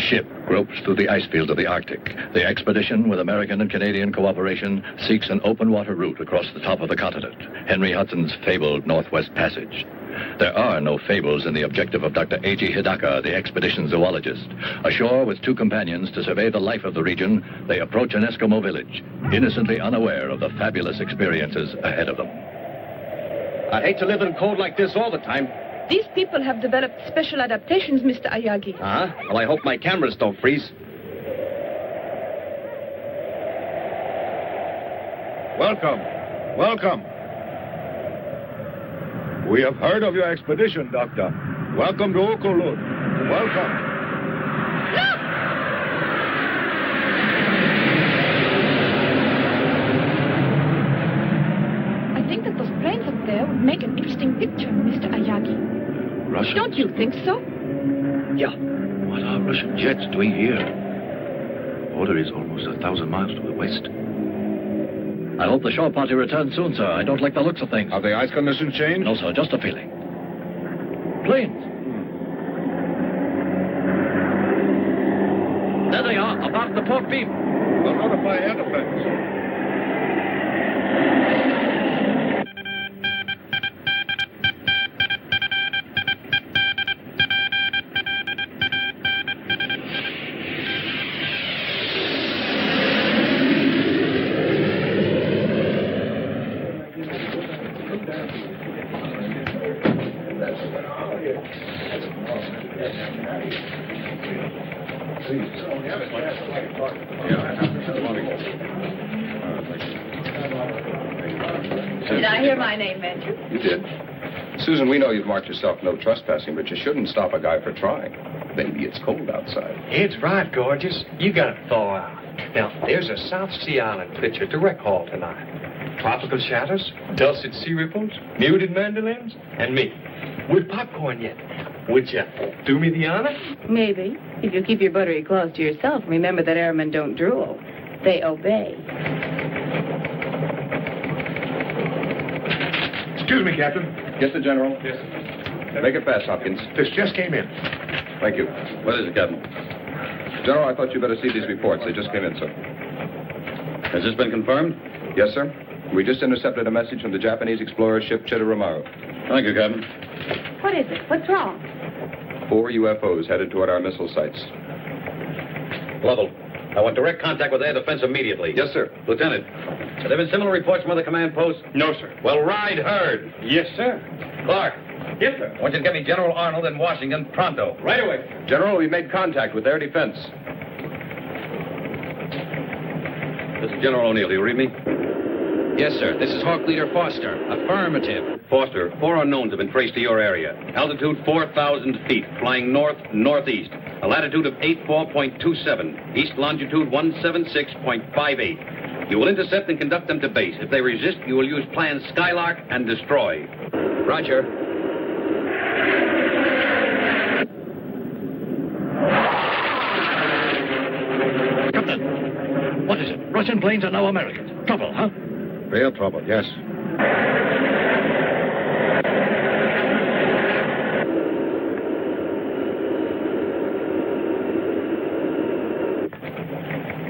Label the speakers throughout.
Speaker 1: ship gropes through the ice fields of the Arctic. The expedition, with American and Canadian cooperation, seeks an open water route across the top of the continent, Henry Hudson's fabled Northwest Passage. There are no fables in the objective of Dr. Eiji Hidaka, the expedition zoologist. Ashore with two companions to survey the life of the region, they approach an Eskimo village, innocently unaware of the fabulous experiences ahead of them.
Speaker 2: I'd hate to live in cold like this all the time.
Speaker 3: These people have developed special adaptations, Mr. Ayagi.
Speaker 2: Uh-huh. Well, I hope my cameras don't freeze.
Speaker 4: Welcome. Welcome. We have heard of your expedition, Doctor. Welcome to Okolud. Welcome.
Speaker 3: Look! I think that those planes up there would make an interesting picture, Mr. Ayagi.
Speaker 1: Russians?
Speaker 3: Don't you think so?
Speaker 2: Yeah.
Speaker 1: What are Russian jets doing here? Order is almost 1,000 miles to the west. I hope the shore party returns soon, sir. I don't like the looks of things.
Speaker 4: Have the ice conditions changed?
Speaker 1: No, sir, just a feeling. Planes. There they are, about the port beam.
Speaker 4: We'll notify air defense.
Speaker 3: Did I hear my name mentioned?
Speaker 5: You did. Susan, we know you've marked yourself no trespassing, but you shouldn't stop a guy for trying. Maybe it's cold outside.
Speaker 6: It's right, gorgeous. You gotta thaw out. Now, there's a South Sea Island picture to rec hall tonight. Tropical shadows, dulcet sea ripples, muted mandolins, and me. With popcorn yet. Would you do me the honor?
Speaker 7: Maybe. If you keep your buttery claws to yourself, remember that airmen don't drool. They obey.
Speaker 4: Excuse me, Captain.
Speaker 5: Yes, sir, General.
Speaker 4: Yes.
Speaker 5: Make it fast, Hopkins.
Speaker 4: This just came in.
Speaker 5: Thank you.
Speaker 1: What is it, Captain?
Speaker 5: General, I thought you better see these reports. They just came in, sir.
Speaker 1: Has this been confirmed?
Speaker 5: Yes, sir. We just intercepted a message from the Japanese explorer ship Chitoromaru.
Speaker 1: Thank you, Captain.
Speaker 7: What is it? What's wrong?
Speaker 5: 4 UFOs headed toward our missile sites.
Speaker 8: Lovell, I want direct contact with air defense immediately.
Speaker 5: Yes, sir.
Speaker 8: Lieutenant, have there been similar reports from other command posts?
Speaker 6: No, sir.
Speaker 8: Well, ride herd.
Speaker 6: Yes, sir.
Speaker 8: Clark,
Speaker 6: Yes, sir.
Speaker 8: I want you to get me General Arnold in Washington pronto.
Speaker 6: Right away.
Speaker 5: General, we made contact with air defense.
Speaker 8: This is General O'Neill. Do you read me?
Speaker 2: Yes, sir. This is Hawk Leader Foster. Affirmative.
Speaker 8: Foster, 4 unknowns have been traced to your area. Altitude 4,000 feet, flying north-northeast. A latitude of 84.27. East longitude 176.58. You will intercept and conduct them to base. If they resist, you will use plan Skylark and destroy.
Speaker 2: Roger.
Speaker 1: Captain, what is it? Russian planes are now American. Trouble, huh?
Speaker 4: Real trouble, yes.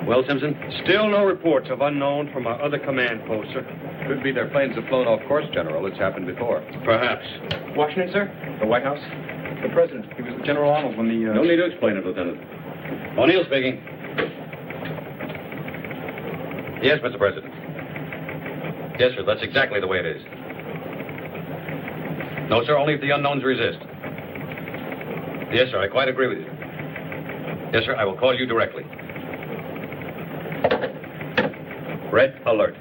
Speaker 8: Well, Simpson?
Speaker 6: Still no reports of unknown from our other command posts, sir.
Speaker 5: Could be their planes have flown off course, General. It's happened before.
Speaker 8: Perhaps.
Speaker 6: Washington, sir? The White House? The President. He was with General Arnold when the...
Speaker 8: No need to explain it, Lieutenant. O'Neill speaking. Yes, Mr. President. Yes, sir, that's exactly the way it is. No, sir, only if the unknowns resist. Yes, sir, I quite agree with you. Yes, sir, I will call you directly. Red alert.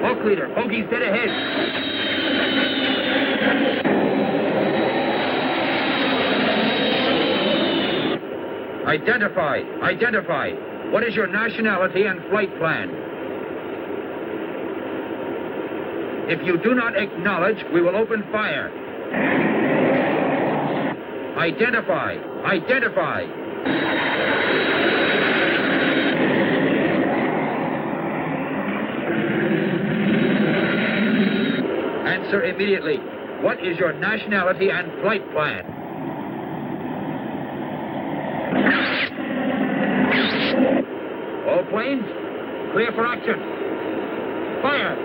Speaker 2: Hawk Leader, Hoagie's dead ahead. Identify. What is your nationality and flight plan? If you do not acknowledge, we will open fire.
Speaker 9: Identify! Identify! Answer immediately. What is your nationality and flight plan? All planes, clear for action. Fire!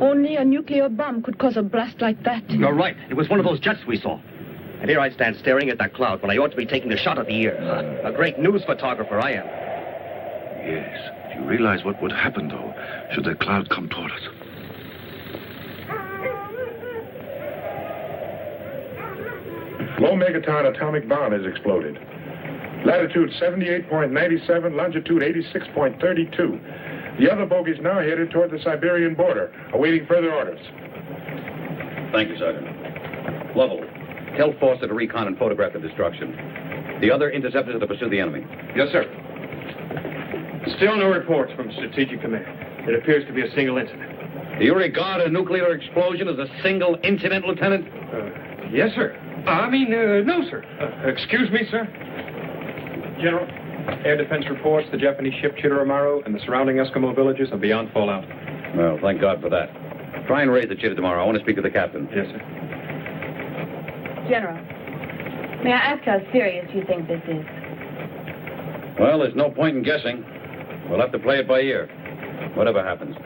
Speaker 3: Only a nuclear bomb could cause a blast like that.
Speaker 10: You're right. It was one of those jets we saw. And here I stand staring at that cloud when I ought to be taking a shot at the year. A great news photographer I am.
Speaker 11: Yes. Do you realize what would happen, though, should that cloud come toward us?
Speaker 4: Low megaton atomic bomb has exploded. Latitude 78.97, longitude 86.32. The other bogey's now headed toward the Siberian border, awaiting further orders.
Speaker 8: Thank you, Sergeant. Lovell, tell Foster to recon and photograph the destruction. The other interceptors are to pursue the enemy.
Speaker 6: Yes, sir. Still no reports from Strategic Command. It appears to be a single incident.
Speaker 8: Do you regard a nuclear explosion as a single incident, Lieutenant?
Speaker 6: Yes, sir. No, sir. Excuse me, sir. General, air defense reports the Japanese ship Chitoromaru and the surrounding Eskimo villages are beyond fallout.
Speaker 8: Well, thank God for that. Try and raise the Chitta tomorrow. I want to speak to the captain.
Speaker 6: Yes, sir.
Speaker 7: General, may I ask how serious you think this is?
Speaker 8: Well, there's no point in guessing. We'll have to play it by ear. Whatever happens.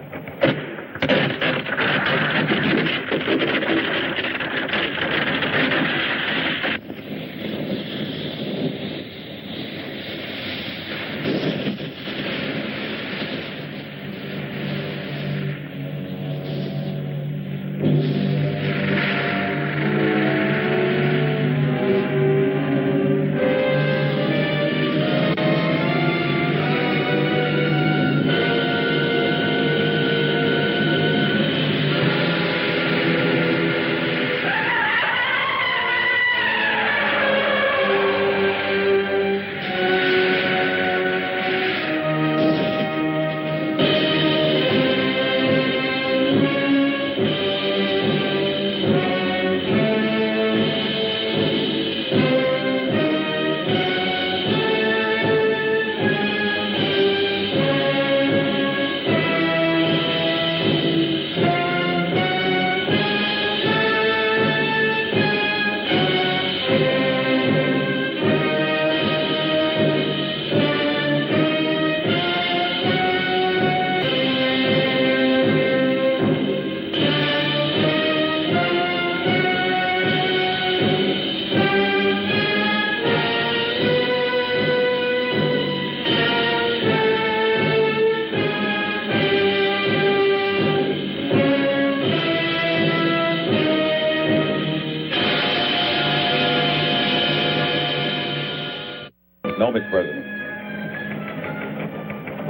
Speaker 8: No, Mr. President.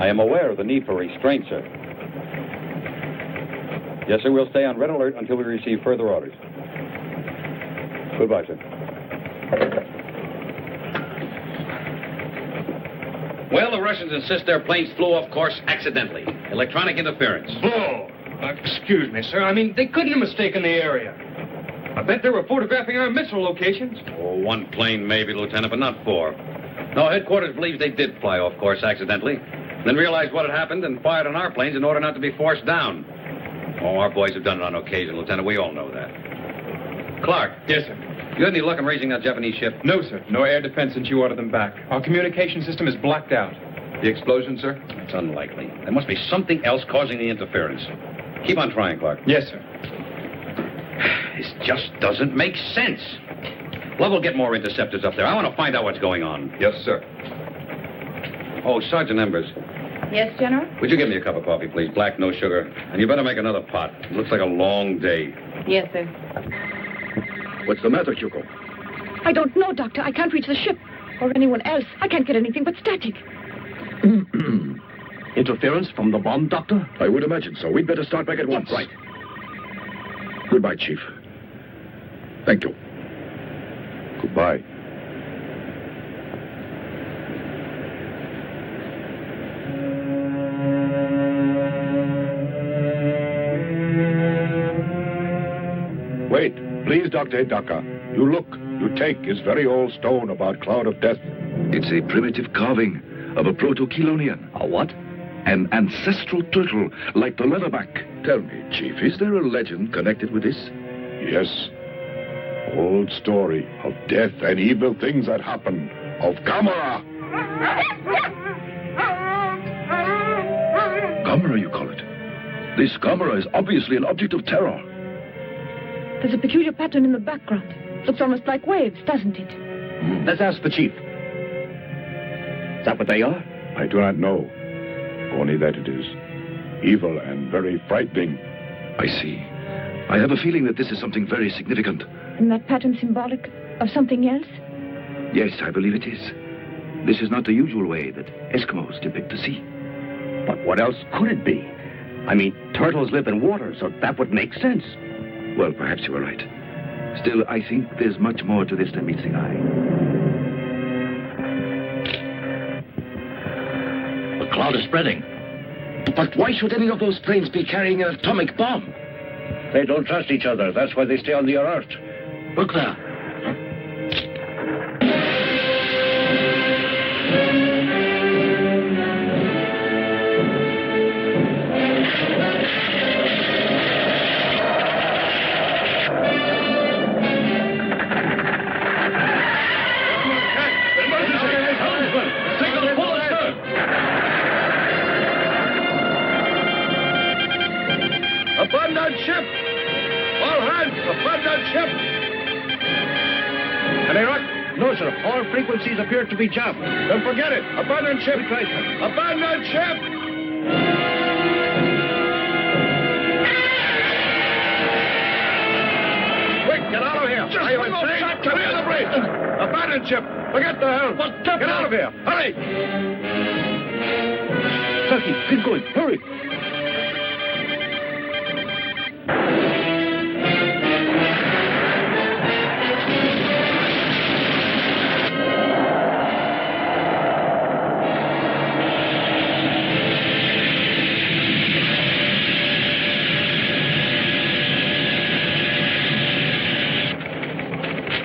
Speaker 8: I am aware of the need for restraint, sir. Yes, sir, we'll stay on red alert until we receive further orders. Goodbye, sir. Well, the Russians insist their planes flew off course accidentally. Electronic interference.
Speaker 6: Oh, excuse me, sir. I mean, they couldn't have mistaken the area. I bet they were photographing our missile locations.
Speaker 8: Oh, one plane maybe, Lieutenant, but not four. No, headquarters believes they did fly off course accidentally, then realized what had happened and fired on our planes in order not to be forced down. Oh, our boys have done it on occasion, Lieutenant. We all know that. Clark.
Speaker 6: Yes, sir.
Speaker 8: You had any luck in raising that Japanese ship?
Speaker 6: No, sir. No air defense since you ordered them back. Our communication system is blacked out. The explosion, sir?
Speaker 8: It's unlikely. There must be something else causing the interference. Keep on trying, Clark.
Speaker 6: Yes, sir.
Speaker 8: This just doesn't make sense. Lovell, get more interceptors up there. I want to find out what's going on.
Speaker 5: Yes, sir.
Speaker 8: Oh, Sergeant Embers.
Speaker 7: Yes, General?
Speaker 8: Would you give me a cup of coffee, please? Black, no sugar. And you better make another pot. It looks like a long day.
Speaker 7: Yes, sir.
Speaker 1: What's the matter, Kyuko?
Speaker 3: I don't know, Doctor. I can't reach the ship. Or anyone else. I can't get anything but static.
Speaker 10: Interference from the bomb, Doctor?
Speaker 11: I would imagine so. We'd better start back at once.
Speaker 10: Right.
Speaker 11: Goodbye, Chief. Thank you.
Speaker 4: Goodbye. Wait, please, Dr. Hidaka. You look. You take his very old stone about Cloud of Death.
Speaker 11: It's a primitive carving of a proto-Chelonian.
Speaker 10: A what?
Speaker 11: An ancestral turtle, like the leatherback. Tell me, Chief, is there a legend connected with this?
Speaker 4: Yes. Old story of death and evil things that happen. Of Gamera.
Speaker 11: Gamera, you call it? This Gamera is obviously an object of terror.
Speaker 3: There's a peculiar pattern in the background. Looks almost like waves, doesn't it?
Speaker 10: Let's ask the Chief. Is that what they are?
Speaker 4: I do not know. Only that it is evil and very frightening.
Speaker 11: I see. I have a feeling that this is something very significant.
Speaker 3: Isn't that pattern symbolic of something else?
Speaker 11: Yes, I believe it is. This is not the usual way that Eskimos depict the sea.
Speaker 10: But what else could it be? I mean, turtles live in water, so that would make sense.
Speaker 11: Well, perhaps you are right. Still, I think there's much more to this than meets the eye.
Speaker 1: The cloud is spreading.
Speaker 10: But why should any of those planes be carrying an atomic bomb?
Speaker 1: They don't trust each other. That's why they stay on the alert. Look there.
Speaker 4: Abandon ship! All hands, abandon ship!
Speaker 1: Any luck? No, sir. All frequencies appear to be jammed.
Speaker 4: Then forget it. Abandon ship! Abandon ship! Quick, get out of here! Are you insane? Clear the bridge! Abandon ship! Forget the helm! Get out of here! Hurry!
Speaker 1: Turkey, keep going. Hurry!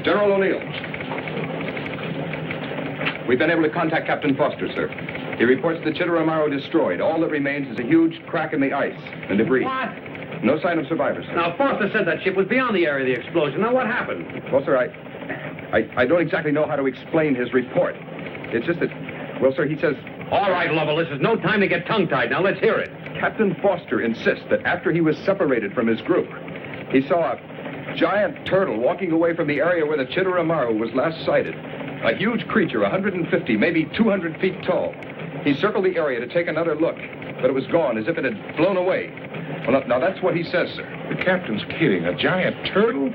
Speaker 5: General O'Neill. We've been able to contact Captain Foster, sir. He reports the Chitoromaru destroyed. All that remains is a huge crack in the ice and debris.
Speaker 8: What?
Speaker 5: No sign of survivors.
Speaker 8: Now, Foster said that ship was beyond the area of the explosion. Now, what happened?
Speaker 5: Well, sir, I don't exactly know how to explain his report. It's just that, well, sir, he says...
Speaker 8: All right, Lovell, this is no time to get tongue-tied. Now, let's hear it.
Speaker 5: Captain Foster insists that after he was separated from his group, he saw a giant turtle walking away from the area where the Chitoromaru was last sighted. A huge creature, 150, maybe 200 feet tall. He circled the area to take another look, but it was gone, as if it had flown away. Well, now that's what he says, sir.
Speaker 4: The captain's kidding. A giant turtle?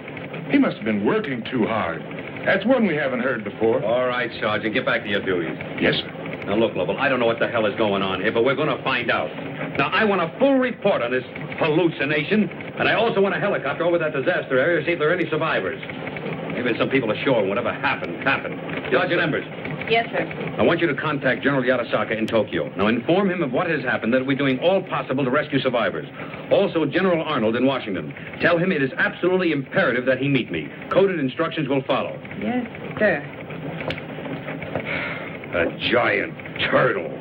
Speaker 4: He must have been working too hard. That's one we haven't heard before.
Speaker 8: All right, Sergeant, get back to your duties.
Speaker 4: Yes, sir.
Speaker 8: Now, look, Lovell, I don't know what the hell is going on here, but we're going to find out. Now, I want a full report on this hallucination, and I also want a helicopter over that disaster area to see if there are any survivors. Maybe some people ashore and whatever happened. Sergeant Embers.
Speaker 7: Yes, sir.
Speaker 8: I want you to contact General Yatasaka in Tokyo. Now, inform him of what has happened, that we're doing all possible to rescue survivors. Also, General Arnold in Washington. Tell him it is absolutely imperative that he meet me. Coded instructions will follow.
Speaker 7: Yes, sir.
Speaker 8: A giant turtle.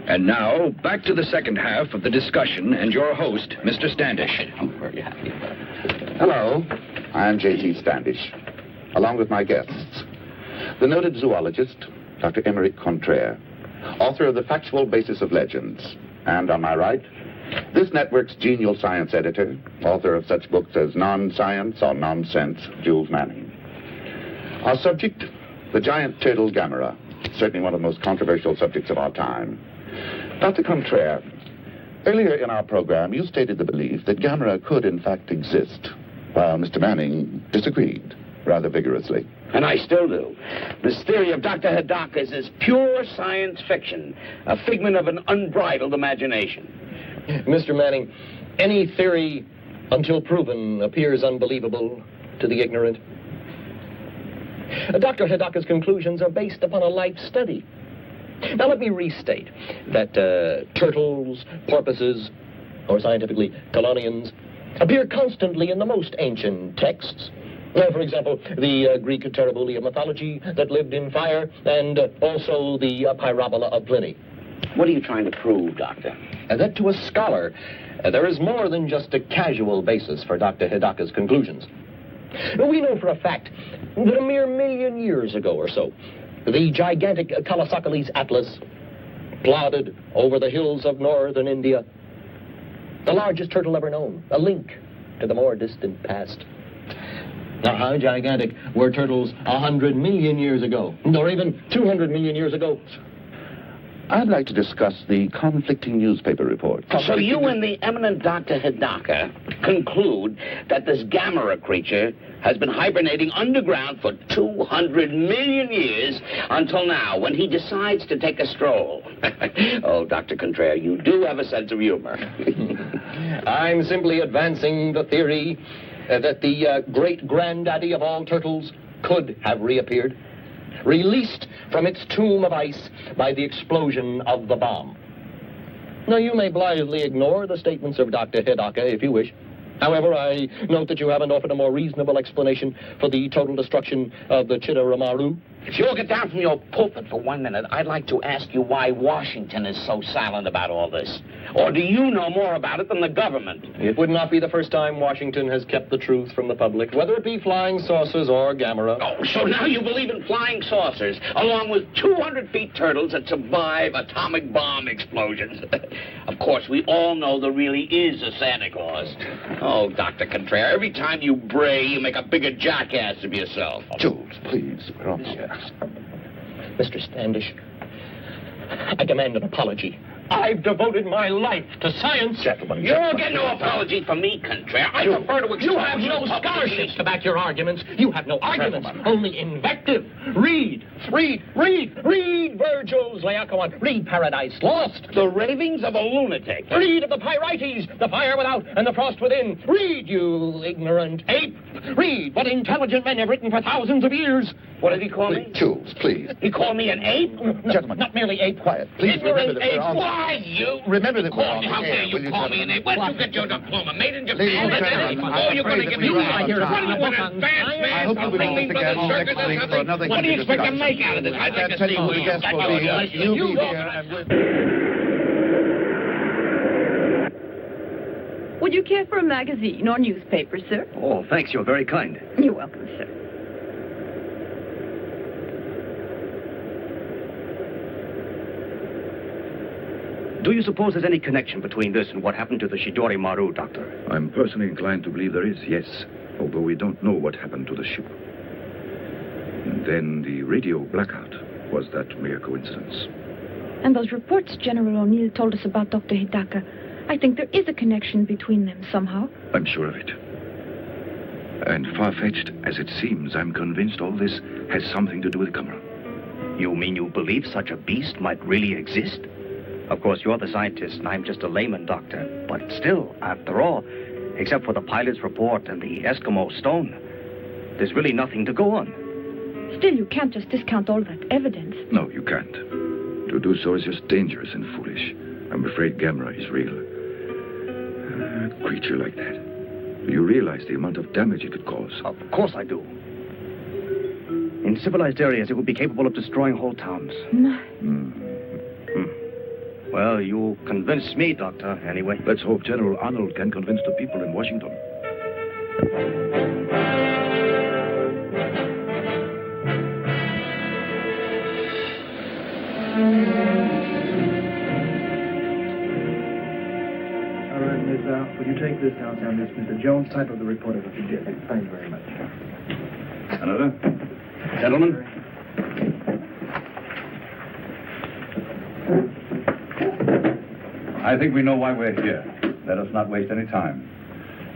Speaker 12: And now, back to the second half of the discussion and your host, Mr. Standish.
Speaker 13: I'm very happy about it. Hello, I'm J.G. Standish, along with my guests. The noted zoologist, Dr. Emeric Contraire, author of The Factual Basis of Legends. And on my right, this network's genial science editor, author of such books as Non-Science or Nonsense, Jules Manning. Our subject, the giant turtle Gamera, certainly one of the most controversial subjects of our time. Dr. Contraire, earlier in our program, you stated the belief that Gamera could, in fact, exist, while Mr. Manning disagreed rather vigorously.
Speaker 14: And I still do. This theory of Dr. Hidaka's is pure science fiction, a figment of an unbridled imagination.
Speaker 15: Mr. Manning, any theory, until proven, appears unbelievable to the ignorant. Dr. Hidaka's conclusions are based upon a life study. Now, let me restate that turtles, porpoises, or scientifically, chelonians, appear constantly in the most ancient texts. For example, the Greek Terribulia mythology that lived in fire, and also the Pyrobola of Pliny.
Speaker 14: What are you trying to prove, Doctor?
Speaker 15: That to a scholar, there is more than just a casual basis for Dr. Hidaka's conclusions. We know for a fact that a mere 1,000,000 years ago or so, the gigantic Kalasakalis Atlas plodded over the hills of northern India. The largest turtle ever known, a link to the more distant past. Now, how gigantic were turtles 100 million years ago, or even 200 million years ago?
Speaker 13: I'd like to discuss the conflicting newspaper reports.
Speaker 14: So you and the eminent Dr. Hidaka conclude that this Gamera creature has been hibernating underground for 200 million years until now, when he decides to take a stroll. Oh, Dr. Contraire, you do have a sense of humor.
Speaker 15: I'm simply advancing the theory that the great-granddaddy of all turtles could have reappeared, released from its tomb of ice by the explosion of the bomb. Now, you may blithely ignore the statements of Dr. Hidaka if you wish. However, I note that you haven't offered a more reasonable explanation for the total destruction of the Chitoromaru.
Speaker 14: If you'll get down from your pulpit for 1 minute, I'd like to ask you why Washington is so silent about all this. Or do you know more about it than the government?
Speaker 15: It would not be the first time Washington has kept the truth from the public, whether it be flying saucers or Gamera.
Speaker 14: Oh, so now you believe in flying saucers, along with 200-feet turtles that survive atomic bomb explosions. Of course, we all know there really is a Santa Claus. Oh, Dr. Contraire, every time you bray, you make a bigger jackass of yourself.
Speaker 13: Jules, please, we're on the air.
Speaker 15: Mr. Standish, I demand an apology. I've devoted my life to science.
Speaker 13: Gentlemen,
Speaker 14: You'll get no apology from me, Contraire. I prefer to
Speaker 15: You have no scholarships to back your arguments. You have no arguments, only invective. Read Virgil's Laocoon. Read Paradise Lost.
Speaker 14: The ravings of a lunatic.
Speaker 15: Read of the Pyrites, the fire without and the frost within. Read, you ignorant ape. Read what intelligent men have written for thousands of years.
Speaker 14: What did he call me?
Speaker 13: Jules, please.
Speaker 14: He called me an ape?
Speaker 15: Gentlemen, not merely ape.
Speaker 13: Quiet, please.
Speaker 14: Ignorant ape. Why, you?
Speaker 13: Remember that we're on the
Speaker 14: How dare you call me an ape? Where'd you get your diploma? Made in Japan? Oh, you're going to give me
Speaker 15: I hear
Speaker 14: What do you want, advanced man?
Speaker 11: I hope you will meet again next week for another
Speaker 14: What do you expect to make out of this? I'd like to see who you
Speaker 11: guest will be. You'll be here and
Speaker 3: Would you care for a magazine or newspaper, sir?
Speaker 10: Oh, thanks. You're very kind.
Speaker 3: You're welcome, sir.
Speaker 10: Do you suppose there's any connection between this and what happened to the Shidori Maru, Doctor?
Speaker 11: I'm personally inclined to believe there is, yes. Although we don't know what happened to the ship. And then the radio blackout. Was that mere coincidence?
Speaker 3: And those reports General O'Neill told us about Dr. Hidaka, I think there is a connection between them somehow.
Speaker 11: I'm sure of it. And far-fetched as it seems, I'm convinced all this has something to do with Gamera.
Speaker 10: You mean you believe such a beast might really exist? Of course, you're the scientist, and I'm just a layman, Doctor. But still, after all, except for the pilot's report and the Eskimo stone, there's really nothing to go on.
Speaker 3: Still, you can't just discount all that evidence.
Speaker 11: No, you can't. To do so is just dangerous and foolish. I'm afraid Gamera is real. A creature like that. Do you realize the amount of damage it could cause?
Speaker 10: Of course I do. In civilized areas, it would be capable of destroying whole towns. Well, you convinced me, Doctor, anyway.
Speaker 11: Let's hope General Arnold can convince the people in Washington.
Speaker 16: All right, Miss, would you take this down, Sam? It's Mr. Jones, type of the report if you did. Thank you very much.
Speaker 11: Another?
Speaker 10: Gentlemen?
Speaker 17: I think we know why we're here. Let us not waste any time.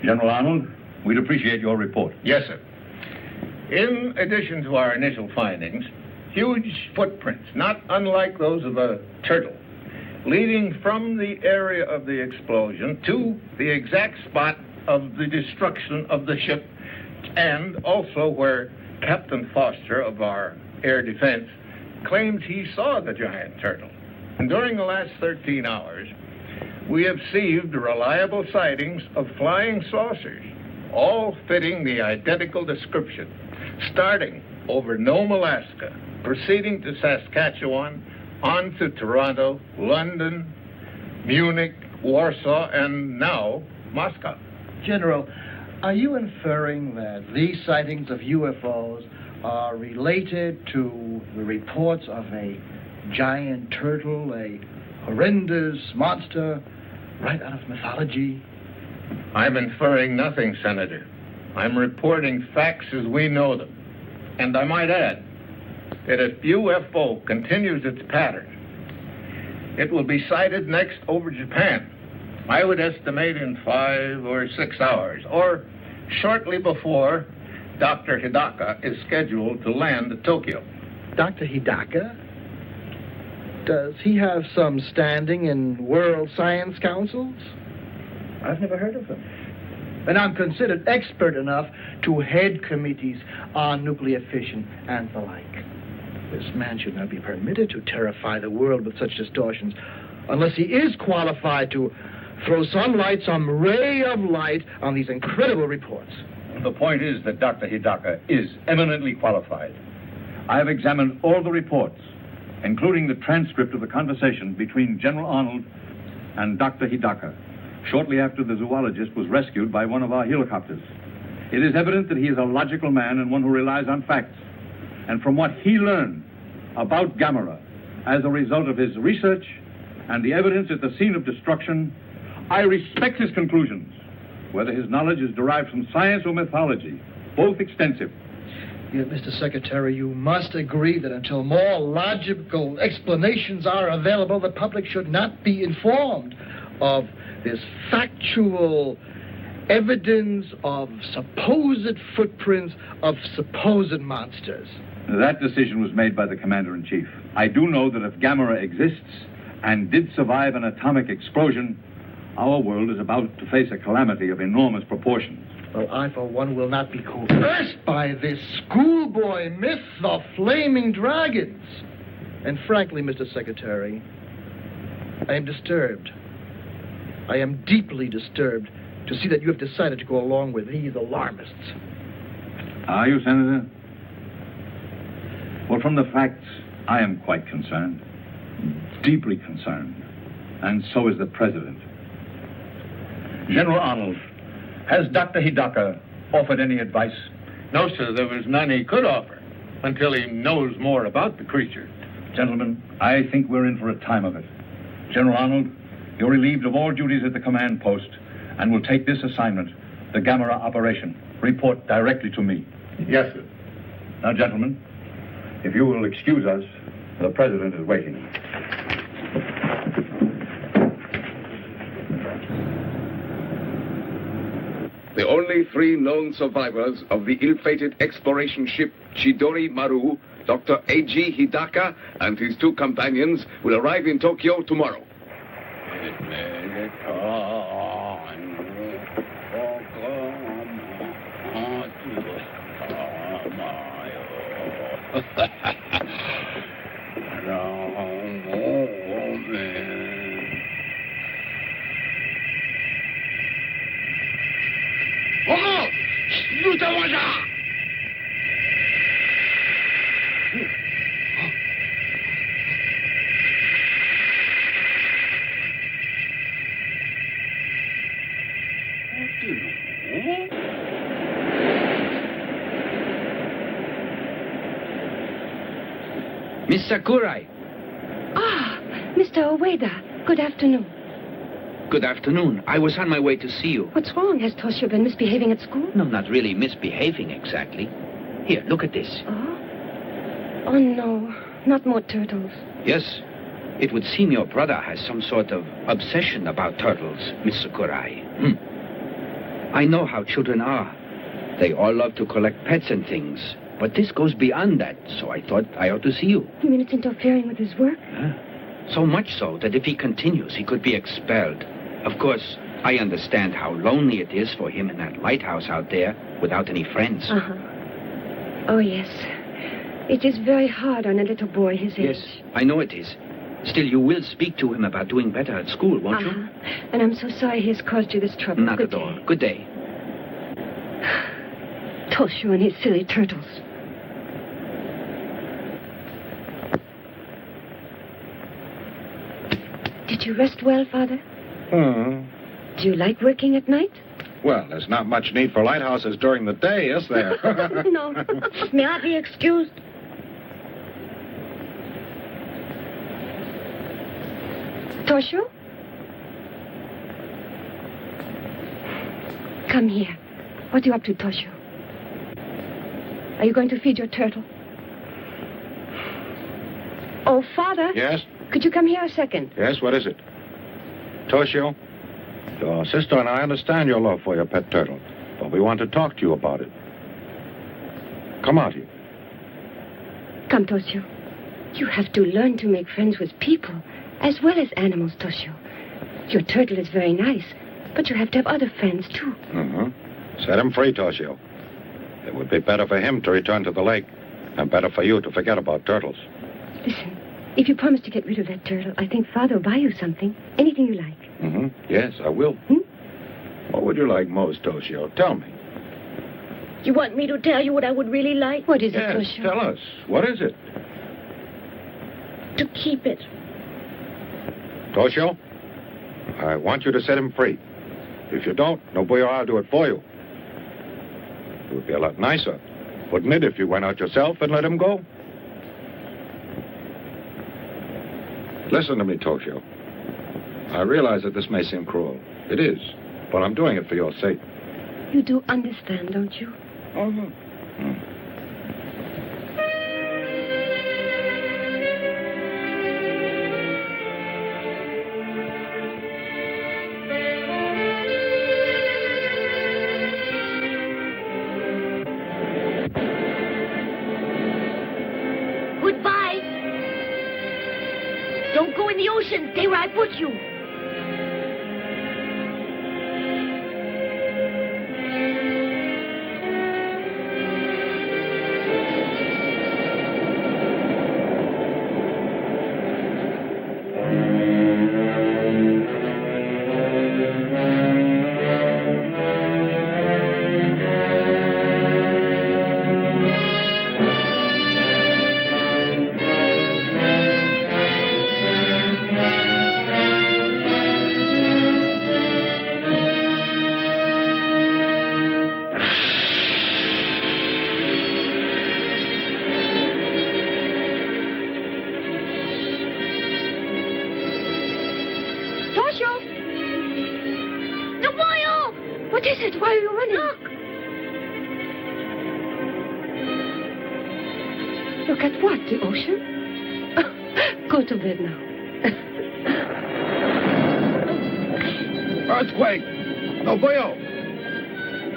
Speaker 17: General Arnold, we'd appreciate your report.
Speaker 18: Yes, sir. In addition to our initial findings, huge footprints, not unlike those of a turtle, leading from the area of the explosion to the exact spot of the destruction of the ship, and also where Captain Foster of our air defense claims he saw the giant turtle. And during the last 13 hours, we have received reliable sightings of flying saucers, all fitting the identical description, starting over Nome, Alaska, proceeding to Saskatchewan, on to Toronto, London, Munich, Warsaw, and now Moscow.
Speaker 16: General, are you inferring that these sightings of UFOs are related to the reports of a giant turtle, a horrendous monster right out of mythology?
Speaker 18: I'm inferring nothing, Senator. I'm reporting facts as we know them. And I might add that if UFO continues its pattern, it will be sighted next over Japan. I would estimate in 5 or 6 hours, or shortly before Dr. Hidaka is scheduled to land at Tokyo.
Speaker 16: Dr. Hidaka? Does he have some standing in world science councils? I've never heard of him. And I'm considered expert enough to head committees on nuclear fission and the like. This man should not be permitted to terrify the world with such distortions unless he is qualified to throw some ray of light on these incredible reports.
Speaker 17: The point is that Dr. Hidaka is eminently qualified. I have examined all the reports, including the transcript of the conversation between General Arnold and Dr. Hidaka, shortly after the zoologist was rescued by one of our helicopters. It is evident that he is a logical man and one who relies on facts. And from what he learned about Gamera as a result of his research and the evidence at the scene of destruction, I respect his conclusions, whether his knowledge is derived from science or mythology, both extensive.
Speaker 16: Yet, Mr. Secretary, you must agree that until more logical explanations are available, the public should not be informed of this factual evidence of supposed footprints of supposed monsters.
Speaker 17: That decision was made by the Commander-in-Chief. I do know that if Gamera exists and did survive an atomic explosion, our world is about to face a calamity of enormous proportions.
Speaker 16: Well, I, for one, will not be coerced by this schoolboy myth of flaming dragons. And frankly, Mr. Secretary, I am disturbed. I am deeply disturbed to see that you have decided to go along with these alarmists.
Speaker 17: Are you, Senator? Well, from the facts, I am quite concerned. Deeply concerned. And so is the President. General Arnold, has Dr. Hidaka offered any advice?
Speaker 18: No, sir, there was none he could offer until he knows more about the creature.
Speaker 17: Gentlemen, I think we're in for a time of it. General Arnold, you're relieved of all duties at the command post and will take this assignment, the Gammera operation. Report directly to me.
Speaker 18: Yes, sir.
Speaker 17: Now, gentlemen, if you will excuse us, the President is waiting.
Speaker 19: The only 3 known survivors of the ill-fated exploration ship Chidori Maru, Dr. Eiji Hidaka and his 2 companions, will arrive in Tokyo tomorrow.
Speaker 9: Miss Sakurai.
Speaker 3: Ah, Mr. Ueda. Good afternoon.
Speaker 9: Good afternoon. I was on my way to see you.
Speaker 3: What's wrong? Has Toshio been misbehaving at school?
Speaker 9: No, not really misbehaving exactly. Here, look at this.
Speaker 3: Oh? Oh, no. Not more turtles.
Speaker 9: Yes.
Speaker 12: It would seem your brother has some sort of obsession about turtles, Miss Sakurai. I know how children are. They all love to collect pets and things. But this goes beyond that, so I thought I ought to see you.
Speaker 20: You mean it's interfering with his work?
Speaker 12: So much so that if he continues, he could be expelled. Of course, I understand how lonely it is for him in that lighthouse out there without any friends.
Speaker 20: Uh-huh. Oh, yes. It is very hard on a little boy his age.
Speaker 12: Yes, I know it is. Still, you will speak to him about doing better at school, won't you?
Speaker 20: And I'm so sorry he has caused you this trouble.
Speaker 12: Not at all. Good day.
Speaker 20: Toshio and his silly turtles. Did you rest well, Father? Do you like working at night?
Speaker 21: Well, there's not much need for lighthouses during the day, is there?
Speaker 20: No. May I be excused? Toshio? Come here. What are you up to, Toshio? Are you going to feed your turtle? Oh, Father?
Speaker 21: Yes?
Speaker 20: Could you come here a second?
Speaker 21: Yes, what is it? Toshio, your sister and I understand your love for your pet turtle, but we want to talk to you about it. Come out here.
Speaker 20: Come, Toshio. You have to learn to make friends with people, as well as animals, Toshio. Your turtle is very nice, but you have to have other friends, too.
Speaker 21: Set him free, Toshio. It would be better for him to return to the lake, and better for you to forget about turtles.
Speaker 20: Listen, if you promise to get rid of that turtle, I think Father will buy you something. Anything you like.
Speaker 21: Yes, I will. What would you like most, Toshio? Tell me.
Speaker 20: You want me to tell you what I would really like? What is it,
Speaker 21: Yes,
Speaker 20: Toshio?
Speaker 21: tell us. What is it?
Speaker 20: To keep it.
Speaker 21: Toshio, I want you to set him free. If you don't, Nobuyo, I'll do it for you. It would be a lot nicer, wouldn't it, if you went out yourself and let him go? Listen to me, Toshio. I realize that this may seem cruel. It is, but I'm doing it for your sake.
Speaker 20: You do understand, don't you?
Speaker 22: Goodbye. Don't go in the ocean. Stay where I put you.
Speaker 20: What is it? Why are you running? Look at what? The ocean? Go to bed now.
Speaker 21: Earthquake! Nobuyo!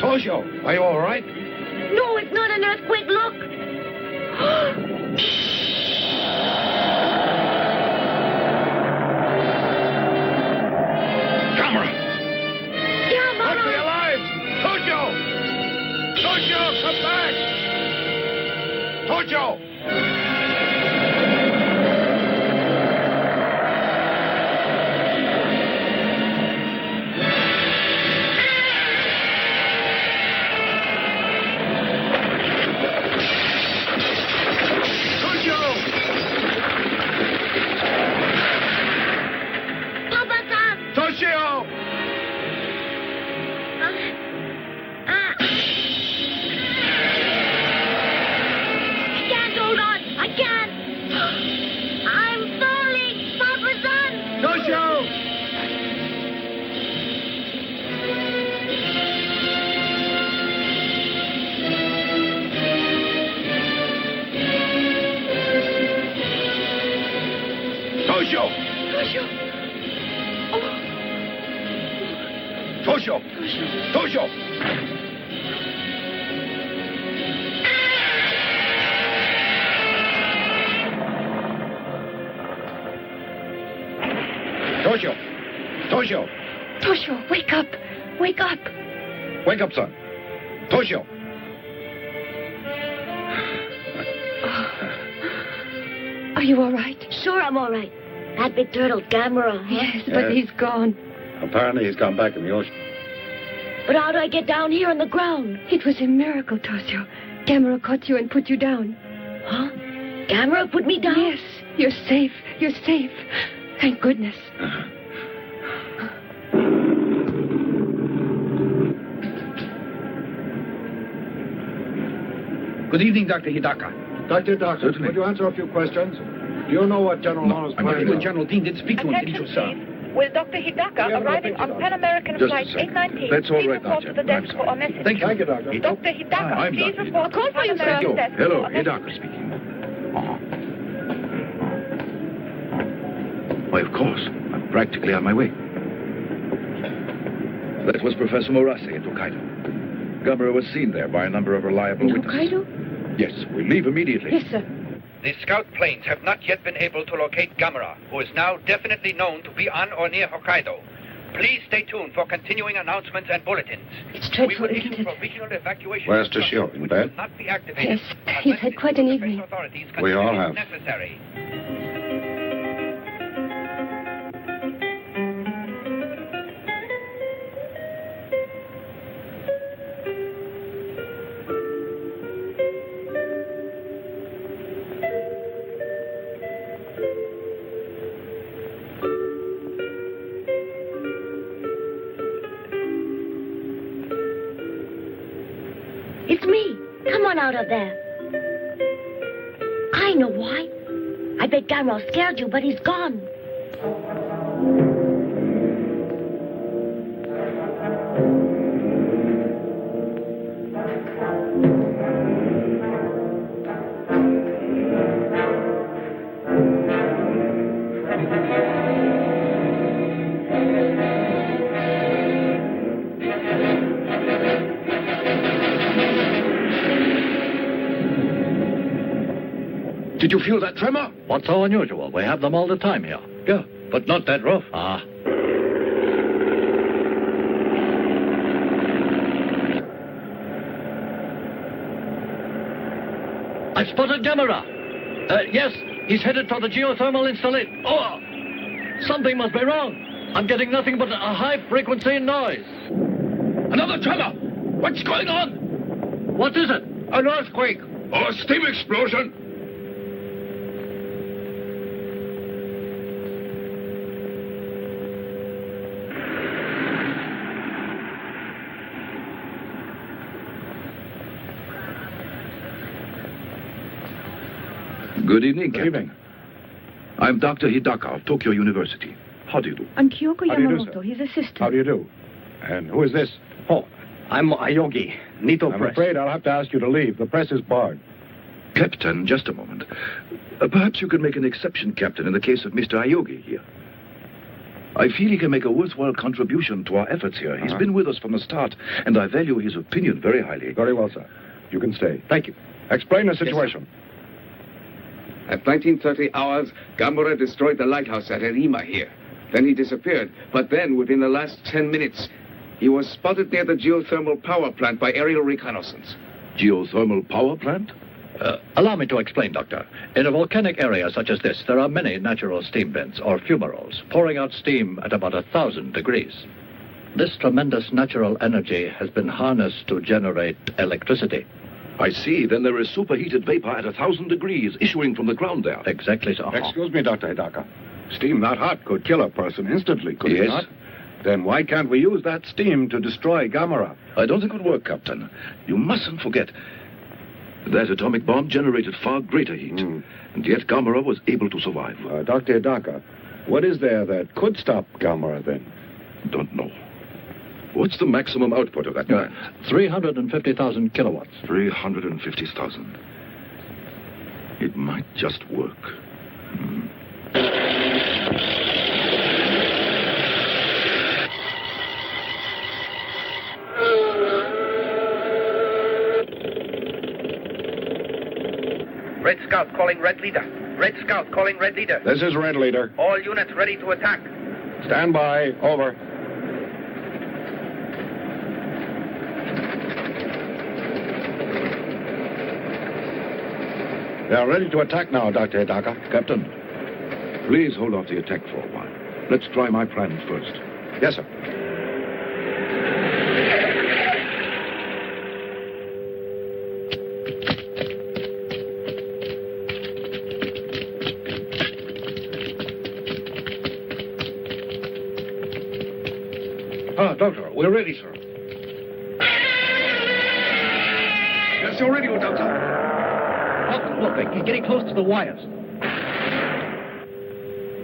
Speaker 21: Toshio, are you all right?
Speaker 22: No, it's not an earthquake. Look.
Speaker 21: Come back! Toshio!
Speaker 22: Papa-san!
Speaker 21: Toshio!
Speaker 22: Can't
Speaker 21: Toshio!
Speaker 20: Toshio, wake up! Wake up!
Speaker 21: Wake up, son. Toshio!
Speaker 20: Are you all right?
Speaker 22: Sure, I'm all right. That big turtle, Gamera.
Speaker 20: Yes, but he's gone.
Speaker 21: Apparently he's gone back in the ocean.
Speaker 22: But how do I get down here on the ground?
Speaker 20: It was a miracle, Toshio. Gamera caught you and put you down.
Speaker 22: Huh? Gamera put me down?
Speaker 20: Yes, you're safe. You're safe. Thank goodness.
Speaker 12: Good evening, Dr. Hidaka.
Speaker 21: Dr. Hidaka, could you answer a few questions? Do you know what General Arnold's plan is?
Speaker 12: General Dean did speak to him, didn't you, sir?
Speaker 2: Will Dr. Hidaka arriving on Pan American
Speaker 21: Just a
Speaker 2: Flight
Speaker 21: second.
Speaker 2: 819
Speaker 21: That's all
Speaker 2: please
Speaker 21: right now,
Speaker 2: report to the
Speaker 21: General.
Speaker 2: desk for a message?
Speaker 21: Thank you, Doctor.
Speaker 2: Dr. Hidaka,
Speaker 21: I'm
Speaker 2: please
Speaker 21: Dr.
Speaker 2: report to Pan American desk
Speaker 21: Hello,
Speaker 2: for a message.
Speaker 21: Hidaka speaking. Why, of course. I'm practically on my way. That was Professor Murase in Hokkaido. Gamera was seen there by a number of reliable witnesses.
Speaker 20: Hokkaido?
Speaker 21: Yes, we leave immediately.
Speaker 20: Yes, sir.
Speaker 9: The scout planes have not yet been able to locate Gamera, who is now definitely known to be on or near Hokkaido. Please stay tuned for continuing announcements and bulletins.
Speaker 20: It's dreadful,
Speaker 9: We will
Speaker 20: isn't
Speaker 9: issue
Speaker 20: it?
Speaker 9: provisional evacuation
Speaker 21: Where's Toshio? In bed?
Speaker 9: not be activated.
Speaker 20: Yes, he's had quite an evening.
Speaker 21: We all have.
Speaker 9: Necessary.
Speaker 22: It's me. Come on out of there. I know why. I bet Gamera scared you, but he's gone.
Speaker 21: Did you feel that tremor?
Speaker 1: What's so unusual? We have them all the time here.
Speaker 21: Yeah, but not that rough.
Speaker 1: Ah. I spotted Gamera. Yes, he's headed for the geothermal installation. Oh! Something must be wrong. I'm getting nothing but a high-frequency noise.
Speaker 21: Another tremor! What's going on?
Speaker 1: What is it?
Speaker 21: An earthquake! Or a steam explosion! Good evening, Captain. Good evening. I'm Dr. Hidaka of Tokyo University. How do you do?
Speaker 3: I'm Kyoko
Speaker 21: How do you do,
Speaker 3: Yamamoto, his assistant.
Speaker 21: How do you do? And who is this?
Speaker 10: Oh, I'm Ayogi, Nito
Speaker 21: I'm
Speaker 10: Press.
Speaker 21: afraid I'll have to ask you to leave. The press is barred. Captain, just a moment. Perhaps you could make an exception, Captain, in the case of Mr. Ayogi here. I feel he can make a worthwhile contribution to our efforts here. He's been with us from the start, and I value his opinion very highly. Very well, sir. You can stay. Thank you. Explain the situation.
Speaker 19: At 1930 hours, Gamera destroyed the lighthouse at Erima here. Then he disappeared. But then, within the last 10 minutes, he was spotted near the geothermal power plant by aerial reconnaissance.
Speaker 21: Geothermal power plant?
Speaker 1: Allow me to explain, Doctor. In a volcanic area such as this, there are many natural steam vents, or fumaroles, pouring out steam at about 1,000 degrees. This tremendous natural energy has been harnessed to generate electricity.
Speaker 21: I see. Then there is superheated vapor at 1,000 degrees issuing from the ground there.
Speaker 1: Exactly so.
Speaker 21: Excuse me, Dr. Hidaka. Steam that hot could kill a person instantly, could it not? Then why can't we use that steam to destroy Gamera? I don't think it would work, Captain. You mustn't forget that atomic bomb generated far greater heat. And yet Gamera was able to survive. Dr. Hidaka, what is there that could stop Gamera then? Don't know. What's the maximum output of that plant?
Speaker 1: 350,000 kilowatts.
Speaker 21: 350,000. It might just work.
Speaker 9: Red Scout calling Red Leader. Red Scout calling Red Leader.
Speaker 21: This is Red Leader.
Speaker 9: All units ready to attack.
Speaker 21: Stand by. Over. They are ready to attack now, Dr. Hidaka.
Speaker 11: Captain, please hold off the attack for a while. Let's try my plan first.
Speaker 21: Yes, sir. Doctor, we're ready, sir. That's your radio, Doctor.
Speaker 10: Look, they're getting close to the wires.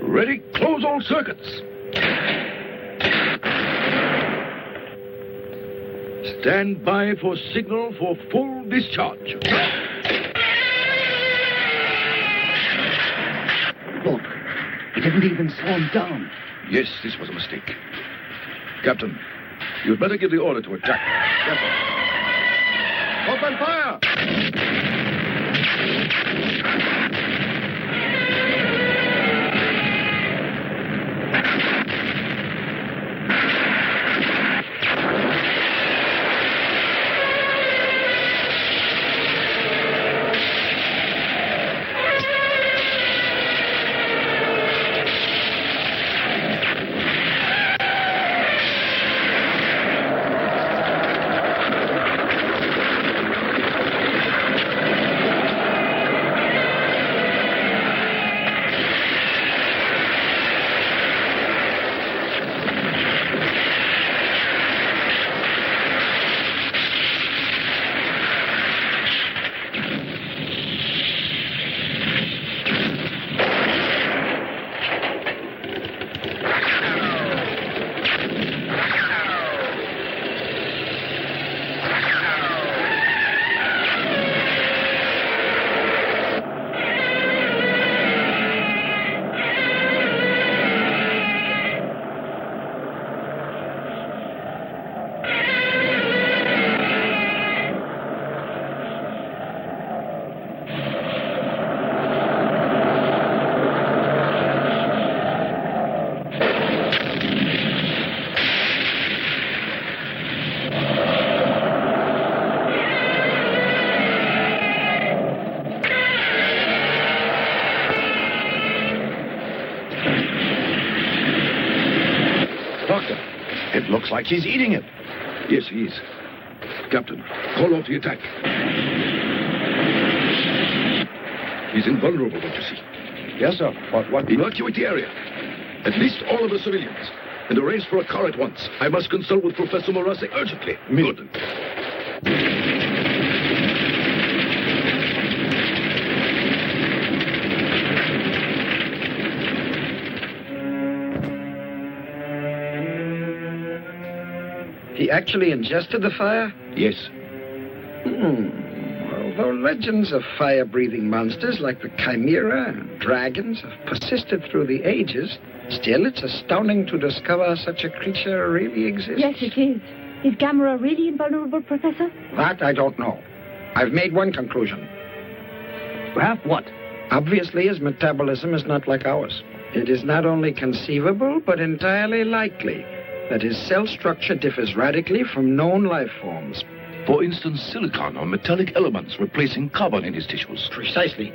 Speaker 11: Ready? Close all circuits. Stand by for signal for full discharge.
Speaker 10: Look, he didn't even slow him down.
Speaker 11: Yes, this was a mistake. Captain, you'd better give the order to attack.
Speaker 21: Yes, sir. Open fire!
Speaker 11: It looks like he's eating it. Yes, he is. Captain, call off the attack. He's invulnerable, don't you see?
Speaker 21: Yes, sir. What?
Speaker 11: Evacuate the area. At least all of the civilians. And arrange for a car at once. I must consult with Professor Morase urgently. Good.
Speaker 12: He actually ingested the fire?
Speaker 11: Yes.
Speaker 12: Although legends of fire-breathing monsters like the Chimera and dragons have persisted through the ages, still it's astounding to discover such a creature really exists.
Speaker 3: Yes, it is. Is Gamera really invulnerable, Professor?
Speaker 12: That I don't know. I've made one conclusion.
Speaker 10: Perhaps what?
Speaker 12: Obviously, his metabolism is not like ours. It is not only conceivable, but entirely likely that his cell structure differs radically from known life forms.
Speaker 11: For instance, silicon or metallic elements replacing carbon in his tissues.
Speaker 12: Precisely.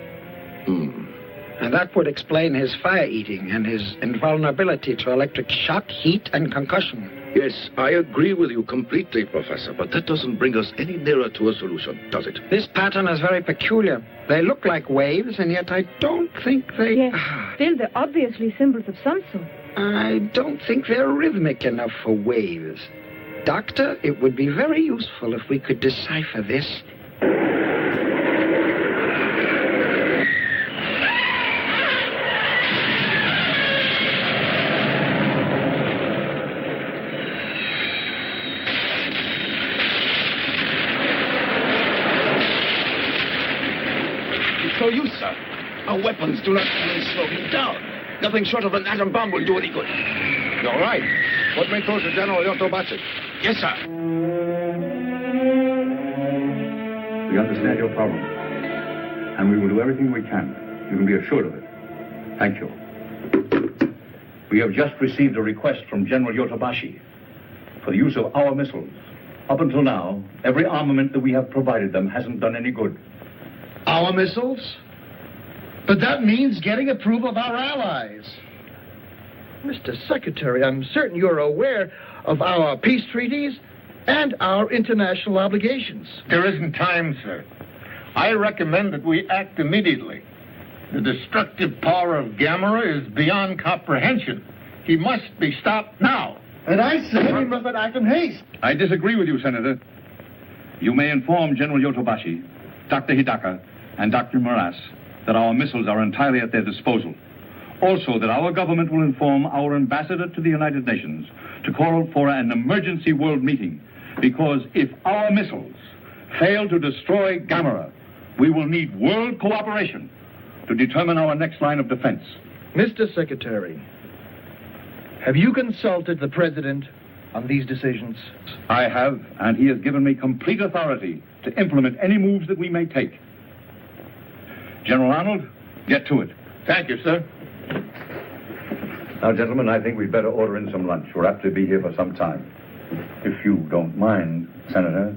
Speaker 12: And that would explain his fire-eating and his invulnerability to electric shock, heat, and concussion.
Speaker 11: Yes, I agree with you completely, Professor, but that doesn't bring us any nearer to a solution, does it?
Speaker 12: This pattern is very peculiar. They look like waves, and yet I don't think they...
Speaker 3: Yes, still they're obviously symbols of some sort.
Speaker 12: I don't think they're rhythmic enough for waves. Doctor, it would be very useful if we could decipher this.
Speaker 21: No use, sir. Our weapons do not even slow him down. Nothing short of an atom bomb will do any good. You're right. What may close to General Yotobachi? Yes, sir.
Speaker 17: We understand your problem, and we will do everything we can. You can be assured of it. Thank you. We have just received a request from General Yotobashi for the use of our missiles. Up until now, every armament that we have provided them hasn't done any good.
Speaker 16: Our missiles? But that means getting approval of our allies. Mr. Secretary, I'm certain you're aware of our peace treaties and our international obligations.
Speaker 18: There isn't time, sir. I recommend that we act immediately. The destructive power of Gamera is beyond comprehension. He must be stopped now.
Speaker 16: And I say we must act in haste.
Speaker 17: I disagree with you, Senator. You may inform General Yotobashi, Dr. Hidaka, and Dr. Moras that our missiles are entirely at their disposal. Also, that our government will inform our ambassador to the United Nations to call for an emergency world meeting, because if our missiles fail to destroy Gamera, we will need world cooperation to determine our next line of defense.
Speaker 16: Mr. Secretary, have you consulted the President on these decisions?
Speaker 17: I have, and he has given me complete authority to implement any moves that we may take. General Arnold, get to it.
Speaker 18: Thank you, sir.
Speaker 17: Now, gentlemen, I think we'd better order in some lunch. We're apt to be here for some time. If you don't mind, Senator.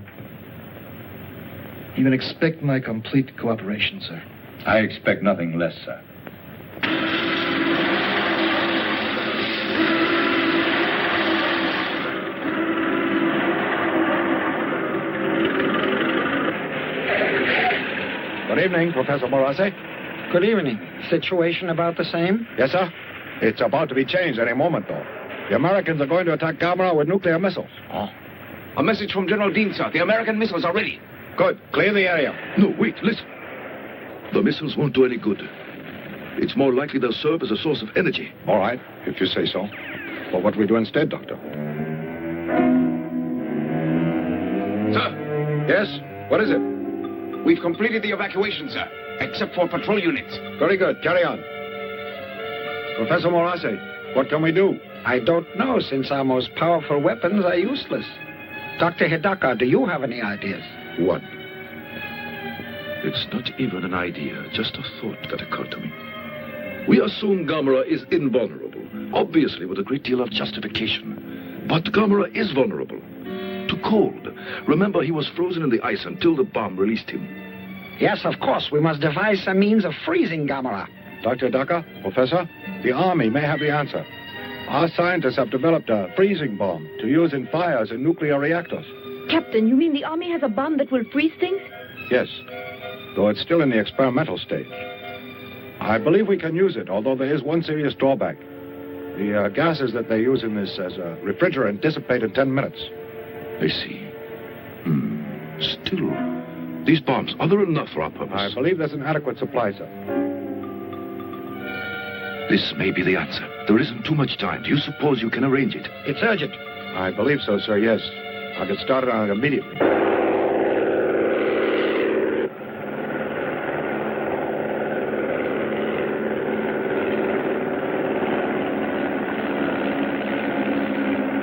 Speaker 16: You can expect my complete cooperation, sir.
Speaker 17: I expect nothing less, sir.
Speaker 21: Good evening, Professor Morase.
Speaker 5: Good evening. Situation about the same?
Speaker 21: Yes, sir. It's about to be changed any moment, though. The Americans are going to attack Gamera with nuclear missiles.
Speaker 19: Oh. A message from General Dean, sir. The American missiles are ready.
Speaker 21: Good. Clear the area.
Speaker 11: No, wait, listen. The missiles won't do any good. It's more likely they'll serve as a source of energy.
Speaker 21: All right, if you say so. Well, what do we do instead, Doctor?
Speaker 19: Sir?
Speaker 21: Yes? What is it?
Speaker 19: We've completed the evacuation, sir, except for patrol units.
Speaker 21: Very good. Carry on. Professor Morase, what can we do?
Speaker 5: I don't know, since our most powerful weapons are useless. Dr. Hidaka, do you have any ideas?
Speaker 11: One. It's not even an idea, just a thought that occurred to me. We assume Gamera is invulnerable, obviously with a great deal of justification. But Gamera is vulnerable to cold. Remember, he was frozen in the ice until the bomb released him.
Speaker 5: Yes, of course. We must devise some means of freezing Gamera.
Speaker 21: Dr. Hidaka, Professor, the Army may have the answer. Our scientists have developed a freezing bomb to use in fires in nuclear reactors.
Speaker 3: Captain, you mean the Army has a bomb that will freeze things?
Speaker 21: Yes, though it's still in the experimental stage. I believe we can use it, although there is one serious drawback. The gases that they use in this as a refrigerant dissipate in 10 minutes.
Speaker 11: I see. Still, these bombs, are there enough for our purpose?
Speaker 21: I believe there's an adequate supply, sir.
Speaker 11: This may be the answer. There isn't too much time. Do you suppose you can arrange it?
Speaker 16: It's urgent.
Speaker 21: I believe so, sir, yes. I'll get started on it immediately.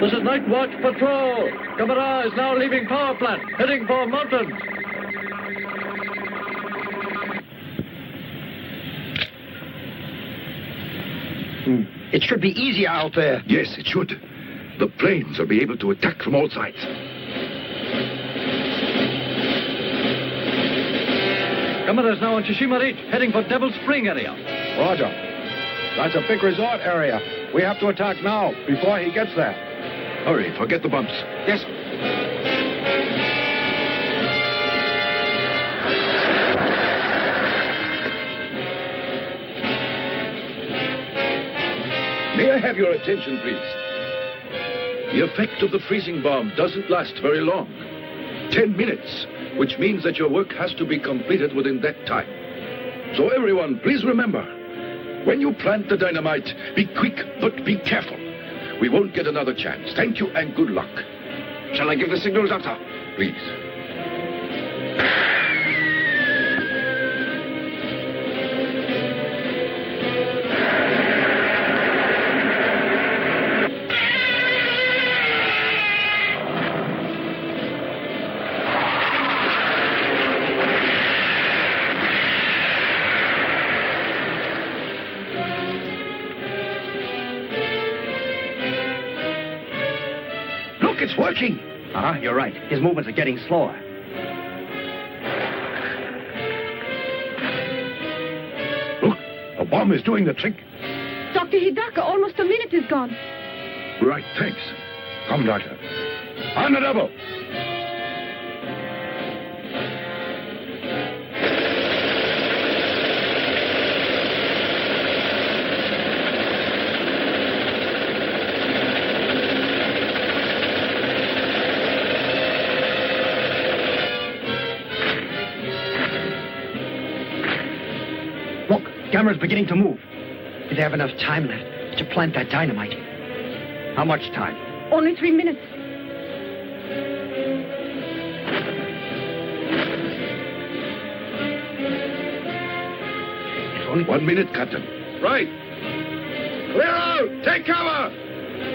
Speaker 6: This is Night Watch Patrol. Gamera is now leaving power plant, heading for mountains.
Speaker 5: It should be easier out there.
Speaker 11: Yes, it should. The planes will be able to attack from all sides.
Speaker 6: Gamera is now on Tsushima Reach, heading for Devil Spring area.
Speaker 21: Roger. That's a big resort area. We have to attack now, before he gets there.
Speaker 11: Hurry, forget the bumps.
Speaker 19: Yes.
Speaker 11: May I have your attention, please? The effect of the freezing bomb doesn't last very long. 10 minutes, which means that your work has to be completed within that time. So everyone, please remember, when you plant the dynamite, be quick, but be careful. We won't get another chance. Thank you and good luck.
Speaker 19: Shall I give the signal, Doctor?
Speaker 11: Please.
Speaker 21: It's working.
Speaker 10: You're right. His movements are getting slower.
Speaker 21: Look, the bomb is doing the trick.
Speaker 3: Dr. Hidaka, almost a minute is gone.
Speaker 21: Right, thanks. Come, Doctor. On the double.
Speaker 10: Look, Gamera's beginning to move. Did they have enough time left to plant that dynamite? How much time?
Speaker 3: Only 3 minutes.
Speaker 21: It's only 1 minute, Captain.
Speaker 11: Right. Clear out! Take cover!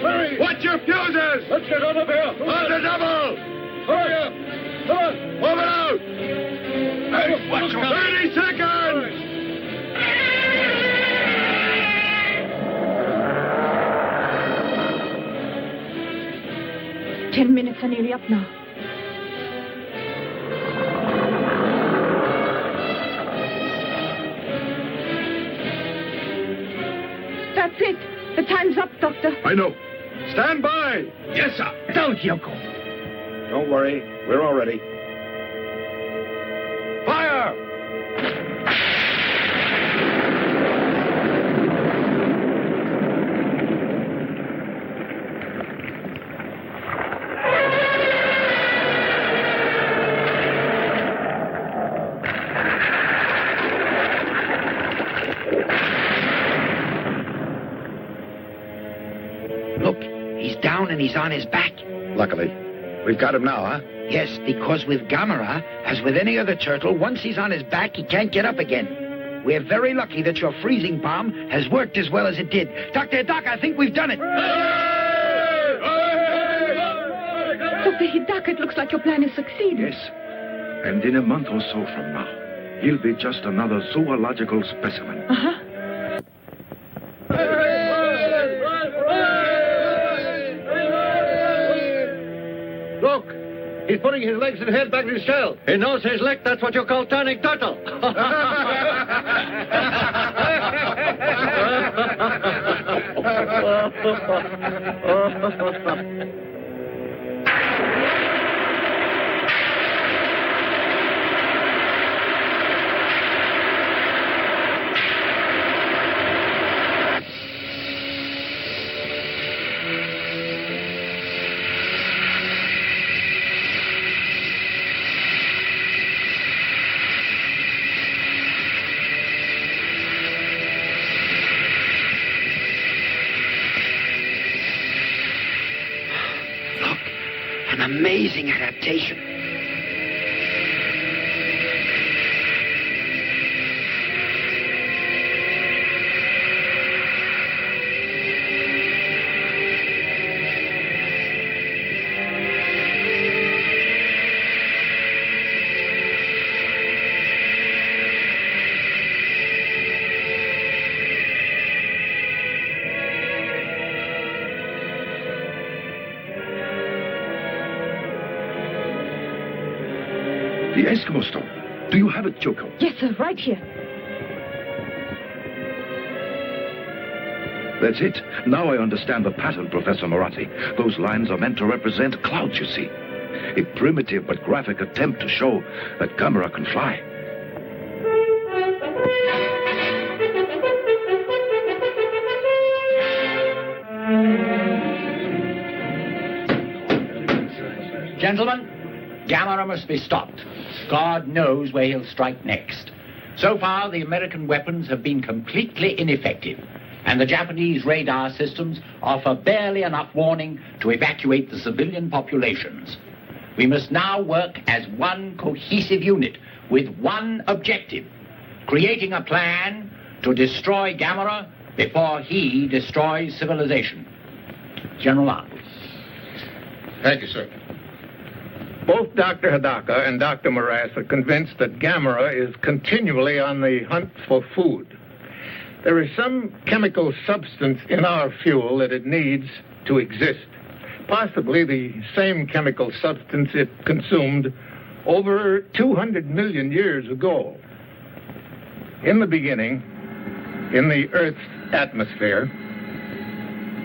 Speaker 11: Hurry! Watch your fuses!
Speaker 6: Let's get out of here!
Speaker 11: On the double!
Speaker 6: Hurry up! Come on!
Speaker 11: Move it out! Hey, watch 30 seconds!
Speaker 3: Ten minutes are nearly up now. That's it. The time's up, Doctor.
Speaker 11: I know. Stand by! Yes, sir.
Speaker 10: Don't, Yoko.
Speaker 21: Don't worry. We're all ready.
Speaker 11: Fire!
Speaker 12: Down and he's on his back.
Speaker 21: Luckily. We've got him now, huh?
Speaker 12: Yes, because with Gamera, as with any other turtle, once he's on his back, he can't get up again. We're very lucky that your freezing bomb has worked as well as it did. Dr. Hidaka, I think we've done it.
Speaker 3: Dr. Hidaka, it looks like your plan has succeeded.
Speaker 21: Yes. And in a month or so from now, he'll be just another zoological specimen.
Speaker 3: Uh-huh.
Speaker 6: Look, he's putting his legs and head back in his shell. He knows his leg. That's what you call turning turtle.
Speaker 12: An amazing adaptation.
Speaker 21: The Eskimo stone. Do you have it, Choco?
Speaker 3: Yes, sir, right here.
Speaker 21: That's it. Now I understand the pattern, Professor Moratti. Those lines are meant to represent clouds, you see. A primitive but graphic attempt to show that Gamera can fly.
Speaker 4: Gentlemen, Gamera must be stopped. God knows where he'll strike next. So far, the American weapons have been completely ineffective, and the Japanese radar systems offer barely enough warning to evacuate the civilian populations. We must now work as one cohesive unit with one objective, creating a plan to destroy Gamera before he destroys civilization. General Arnold.
Speaker 18: Thank you, sir. Both Dr. Hidaka and Dr. Morass are convinced that Gamera is continually on the hunt for food. There is some chemical substance in our fuel that it needs to exist. possibly the same chemical substance it consumed over 200 million years ago. In the beginning, in the Earth's atmosphere,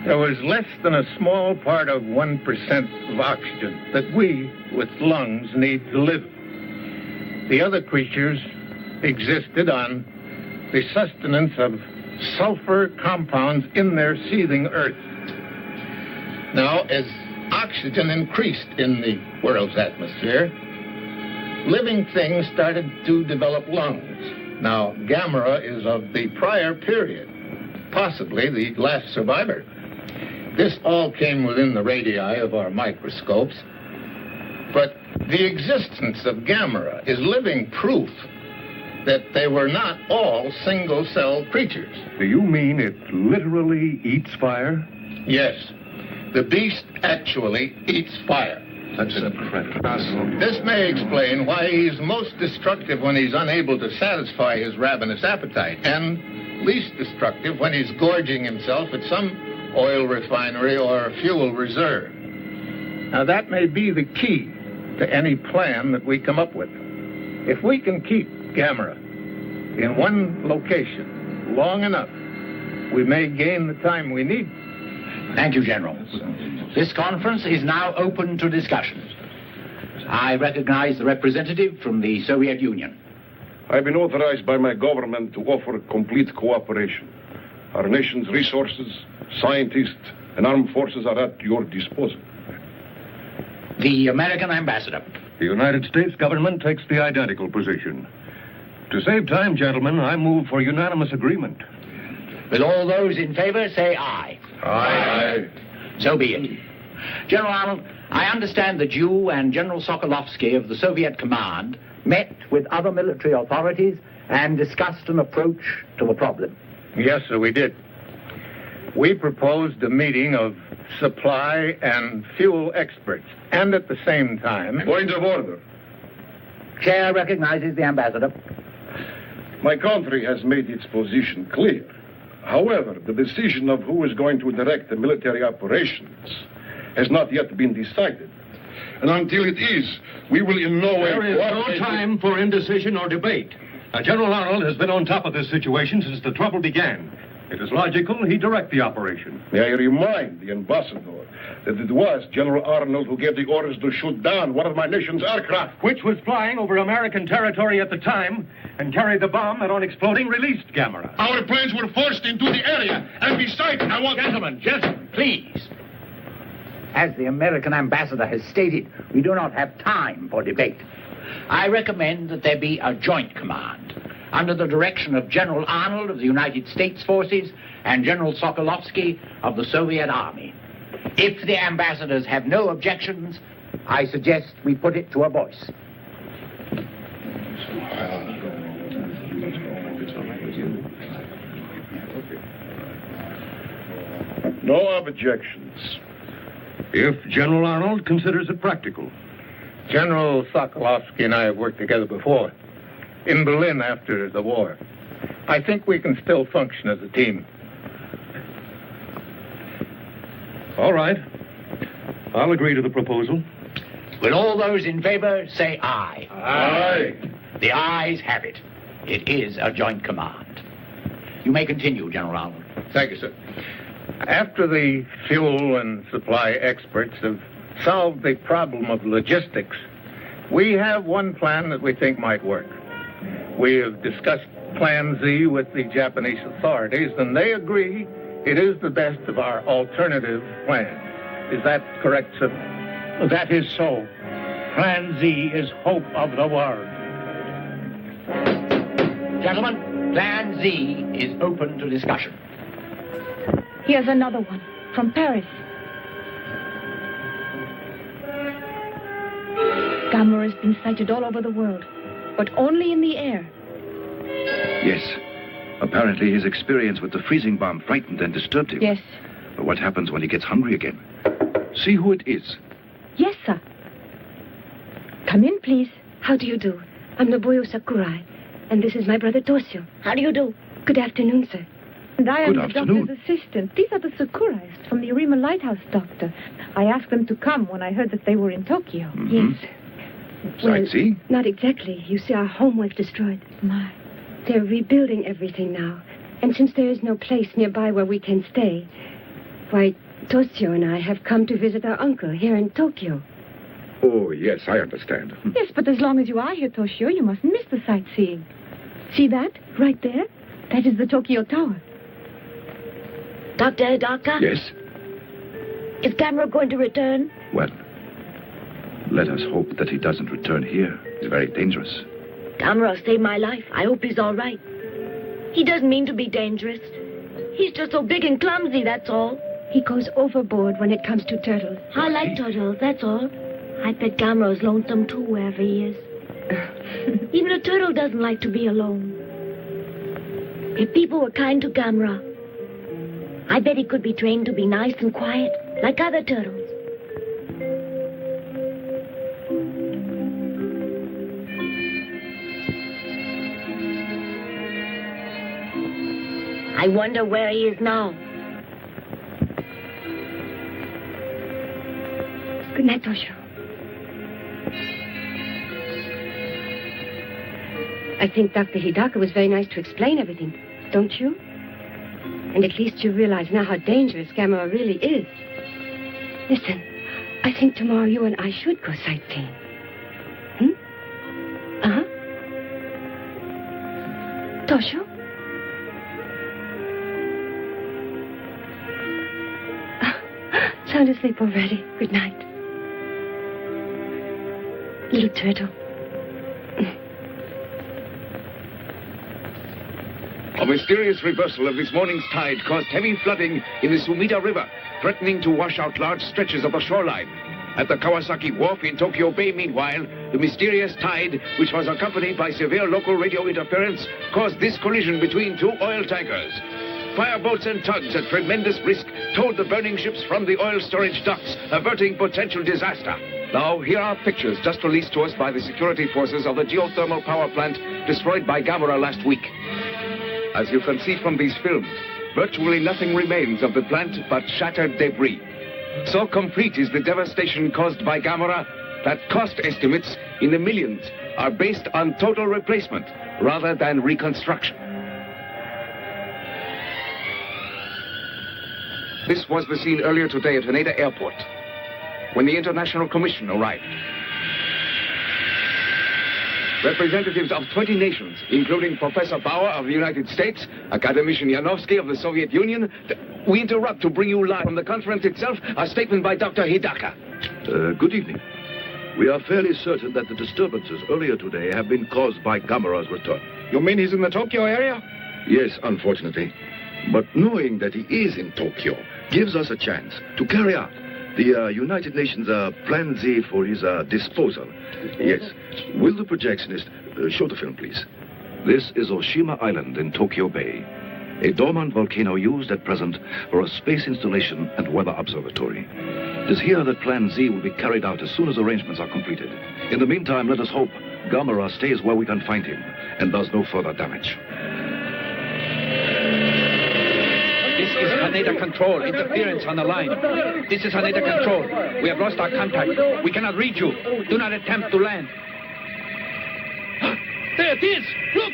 Speaker 18: there was less than a small part of 1% of oxygen that we, with lungs, need to live. The other creatures existed on the sustenance of sulfur compounds in their seething earth. Now, as oxygen increased in the world's atmosphere, living things started to develop lungs. Now, Gamera is of the prior period, possibly the last survivor. This all came within the radii of our microscopes, but the existence of Gamera is living proof that they were not all single-cell creatures.
Speaker 21: Do you mean it literally eats fire?
Speaker 18: Yes. The beast actually eats fire.
Speaker 21: That's incredible.
Speaker 18: This may explain why he's most destructive when he's unable to satisfy his ravenous appetite, and least destructive when he's gorging himself at some oil refinery or fuel reserve. Now, that may be the key to any plan that we come up with. If we can keep Gamera in one location long enough, we may gain the time we need.
Speaker 4: Thank you, General. This conference is now open to discussion. I recognize the representative from the Soviet Union.
Speaker 21: I've been authorized by my government to offer complete cooperation. Our nation's resources, scientists, and armed forces are at your disposal.
Speaker 4: The American ambassador.
Speaker 21: The United States government takes the identical position. To save time, gentlemen, I move for unanimous agreement.
Speaker 4: Will all those in favor say aye?
Speaker 21: Aye.
Speaker 4: So be it. General Arnold, I understand that you and General Sokolovsky of the Soviet Command met with other military authorities and discussed an approach to the problem.
Speaker 18: Yes, sir, we did. We proposed a meeting of supply and fuel experts, and at the same time...
Speaker 21: Point of order.
Speaker 4: Chair recognizes the ambassador.
Speaker 21: My country has made its position clear. However, the decision of who is going to direct the military operations has not yet been decided. And until it is, we will in no way... There is no time for indecision or debate. General Arnold has been on top of this situation since the trouble began. It is logical he direct the operation. May I remind the ambassador that it was General Arnold who gave the orders to shoot down one of my nation's aircraft, which was flying over American territory at the time and carried the bomb that, on exploding, released Gamera.
Speaker 11: Our planes were forced into the area, and besides, I want...
Speaker 4: Gentlemen, please. As the American ambassador has stated, we do not have time for debate. I recommend that there be a joint command under the direction of General Arnold of the United States Forces and General Sokolovsky of the Soviet Army. If the ambassadors have no objections, I suggest we put it to a voice.
Speaker 21: No objections. If General Arnold considers it practical.
Speaker 18: General Sokolovsky and I have worked together before, in Berlin after the war. I think we can still function as a team.
Speaker 21: All right. I'll agree to the proposal.
Speaker 4: Will all those in favor say aye?
Speaker 21: Aye.
Speaker 4: The ayes have it. It is a joint command. You may continue, General Arnold.
Speaker 18: Thank you, sir. After the fuel and supply experts have solved the problem of logistics, we have one plan that we think might work. We have discussed Plan Z with the Japanese authorities, and they agree it is the best of our alternative plan. Is that correct, sir?
Speaker 7: That is so. Plan Z is hope of the world.
Speaker 4: Gentlemen, Plan Z is open to discussion.
Speaker 3: Here's another one from Paris. Gamera has been sighted all over the world, but only in the air.
Speaker 8: Yes. Apparently his experience with the freezing bomb frightened and disturbed him.
Speaker 3: Yes.
Speaker 8: But what happens when he gets hungry again? See who it is.
Speaker 3: Yes, sir. Come in, please.
Speaker 20: How do you do? I'm Nobuyo Sakurai, and this is my brother Toshio.
Speaker 22: How do you do?
Speaker 20: Good afternoon, sir.
Speaker 3: And I am
Speaker 8: Good
Speaker 3: the
Speaker 8: afternoon.
Speaker 3: doctor's assistant. These are the Sakuraists from the Arima Lighthouse, Doctor. I asked them to come when I heard that they were in Tokyo.
Speaker 20: Yes. Well,
Speaker 8: Sightseeing?
Speaker 20: not exactly. You see, our home was destroyed.
Speaker 3: My.
Speaker 20: They're rebuilding everything now. And since there is no place nearby where we can stay, why, Toshio and I have come to visit our uncle here in Tokyo.
Speaker 8: Oh, yes, I understand.
Speaker 3: Yes, but as long as you are here, Toshio, you mustn't miss the sightseeing. See that? Right there? That is the Tokyo Tower.
Speaker 22: Dr. Hidaka?
Speaker 8: Yes?
Speaker 22: Is Gamera going to return?
Speaker 8: Well, let us hope that he doesn't return here. It's very dangerous.
Speaker 22: Gamera saved my life. I hope he's all right. He doesn't mean to be dangerous. He's just so big and clumsy, that's all.
Speaker 20: He goes overboard when it comes to turtles.
Speaker 22: I like turtles, that's all. I bet Gamera's lonesome too, wherever he is. Even a turtle doesn't like to be alone. If people were kind to Gamera, I bet he could be trained to be nice and quiet, like other turtles. I wonder where he is now.
Speaker 20: Good night, Toshio. I think Dr. Hidaka was very nice to explain everything, don't you? And at least you realize now how dangerous Gamera really is. Listen, I think tomorrow you and I should go sightseeing. Uh-huh. Toshio? Sound asleep already. Good night. Little turtle.
Speaker 19: A mysterious reversal of this morning's tide caused heavy flooding in the Sumida River, threatening to wash out large stretches of the shoreline. At the Kawasaki Wharf in Tokyo Bay, meanwhile, the mysterious tide, which was accompanied by severe local radio interference, caused this collision between two oil tankers. Fireboats and tugs at tremendous risk towed the burning ships from the oil storage docks, averting potential disaster. Now, here are pictures just released to us by the security forces of the geothermal power plant destroyed by Gamera last week. As you can see from these films, virtually nothing remains of the plant but shattered debris. So complete is the devastation caused by Gamera that cost estimates in the millions are based on total replacement rather than reconstruction. This was the scene earlier today at Haneda Airport, when the International Commission arrived. Representatives of 20 nations, including Professor Bauer of the United States, Academician Yanovsky of the Soviet Union. We interrupt to bring you live from the conference itself a statement by Dr. Hidaka.
Speaker 8: Good evening. We are fairly certain that the disturbances earlier today have been caused by Gamera's return.
Speaker 5: You mean he's in the Tokyo area?
Speaker 8: Yes, unfortunately. But knowing that he is in Tokyo gives us a chance to carry out the United Nations Plan Z for his disposal. Yes. Will the projectionist show the film, please? This is Oshima Island in Tokyo Bay, a dormant volcano used at present for a space installation and weather observatory. It is here that Plan Z will be carried out as soon as arrangements are completed. In the meantime, let us hope Gamera stays where we can find him and does no further damage.
Speaker 4: This is Haneda Control. Interference on the line. This is Haneda Control. We have lost our contact. We cannot reach you. Do not attempt to land. There it is! Look!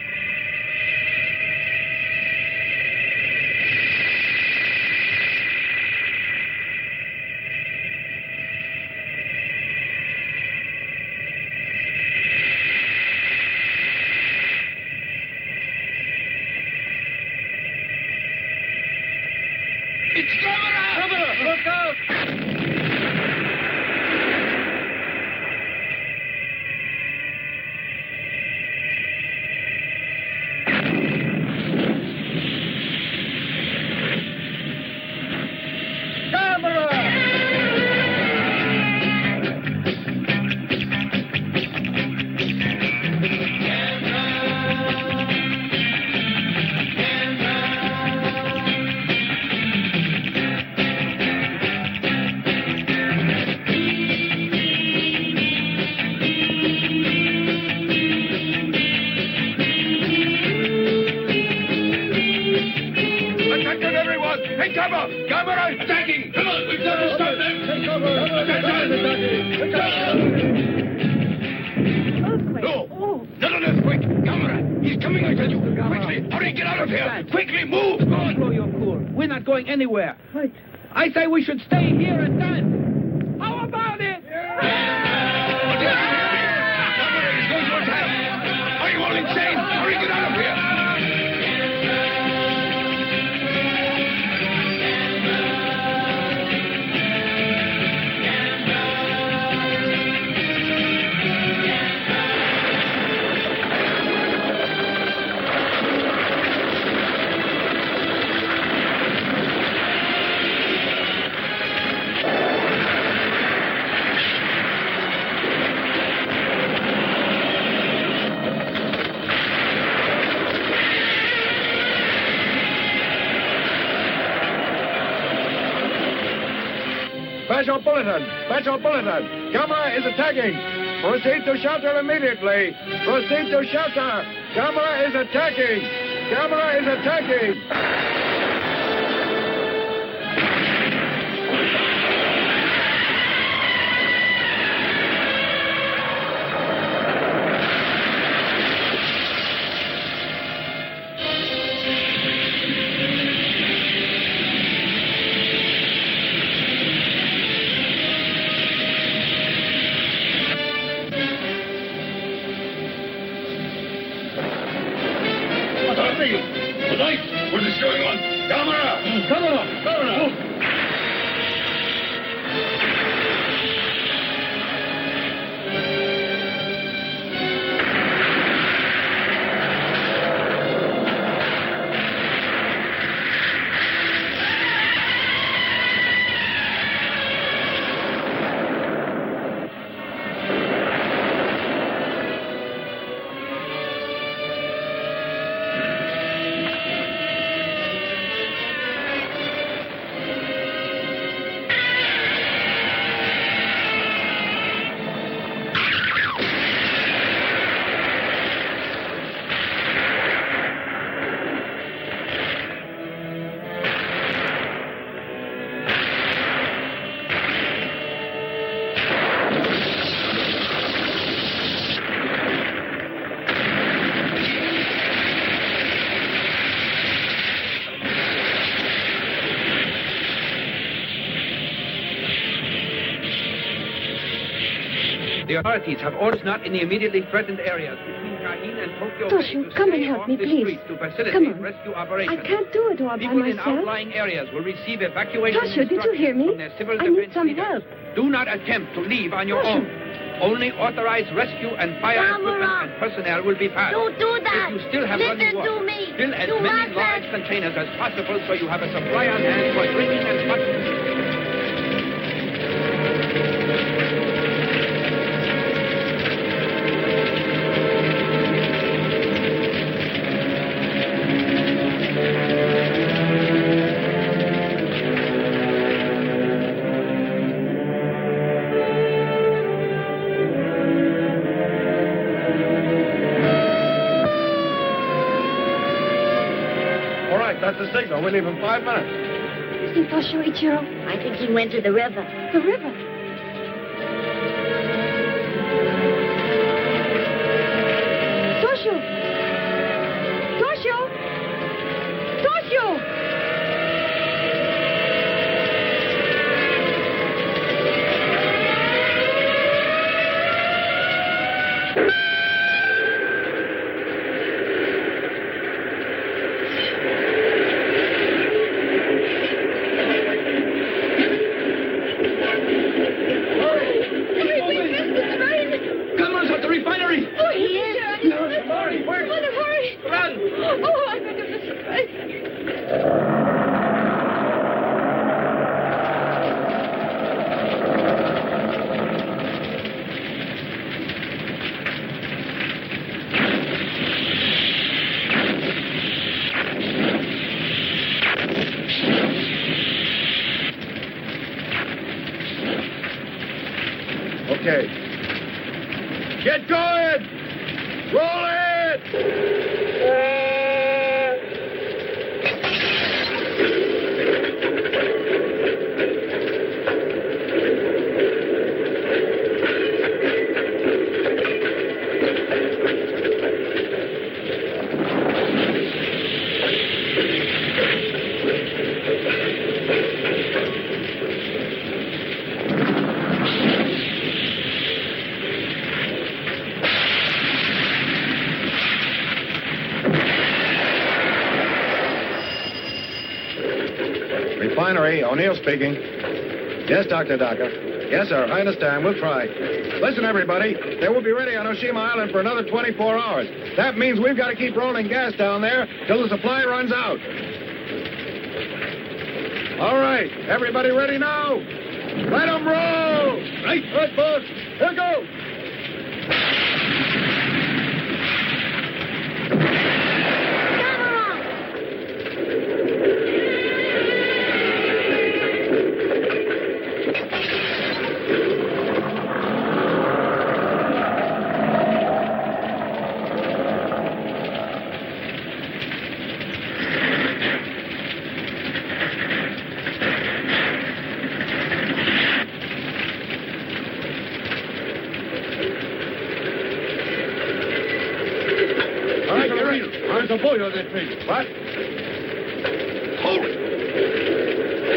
Speaker 4: It's Gamera! Gamera! Look out!
Speaker 11: Take cover! Gamera is attacking! Come on, we've got to stop them! Take cover! No! None of this! Quick! Gamera! He's coming, I tell you! Quickly! Hurry, get out of here! Quickly, move! Go on!
Speaker 12: Blow your cool. We're not going anywhere. Right. I say we should stay here and dance. How about it?
Speaker 11: Gamera is going to attack! Are you all insane? Hurry, get out of here!
Speaker 21: Special bulletin! Special bulletin! Gamera is attacking! Proceed to shelter immediately! Proceed to shelter! Gamera is attacking! Gamera is attacking!
Speaker 11: What is going on? Gamera! Gamera! Gamera!
Speaker 12: The authorities have orders not in the immediately threatened areas between Kahin and Tokyo.
Speaker 20: Toshio, come and help me, please. Come on.
Speaker 12: Rescue operations.
Speaker 20: I can't do it all by
Speaker 12: People in
Speaker 20: myself.
Speaker 12: outlying areas will receive evacuation
Speaker 20: Toshio, did you hear me?
Speaker 12: from their civil
Speaker 20: I need
Speaker 12: defense
Speaker 20: some
Speaker 12: leaders.
Speaker 20: help.
Speaker 12: Do not attempt to leave on your own. Only authorized rescue and fire equipment and personnel will be passed.
Speaker 22: Don't do that.
Speaker 12: If you still have running
Speaker 22: Listen to
Speaker 12: water,
Speaker 22: me.
Speaker 12: fill as
Speaker 22: You
Speaker 12: many
Speaker 22: mustn't.
Speaker 12: large containers as possible so you have a supply on hand for drinking and functioning.
Speaker 21: That's the signal. We leave in 5 minutes.
Speaker 20: You see Toshio, Ichiro?
Speaker 22: I think he went to the river.
Speaker 20: The river? Toshio! Toshio! Toshio!
Speaker 21: Okay. Get going! Roll it! Refinery, O'Neill speaking. Yes, Dr. Hidaka. Yes, sir, I understand. We'll try. Listen, everybody. They will be ready on Oshima Island for another 24 hours. That means we've got to keep rolling gas down there till the supply runs out. All right. Everybody ready now? Let them roll! Right, boss. Here goes.
Speaker 6: There's a boy on that tree.
Speaker 21: What? Hold it.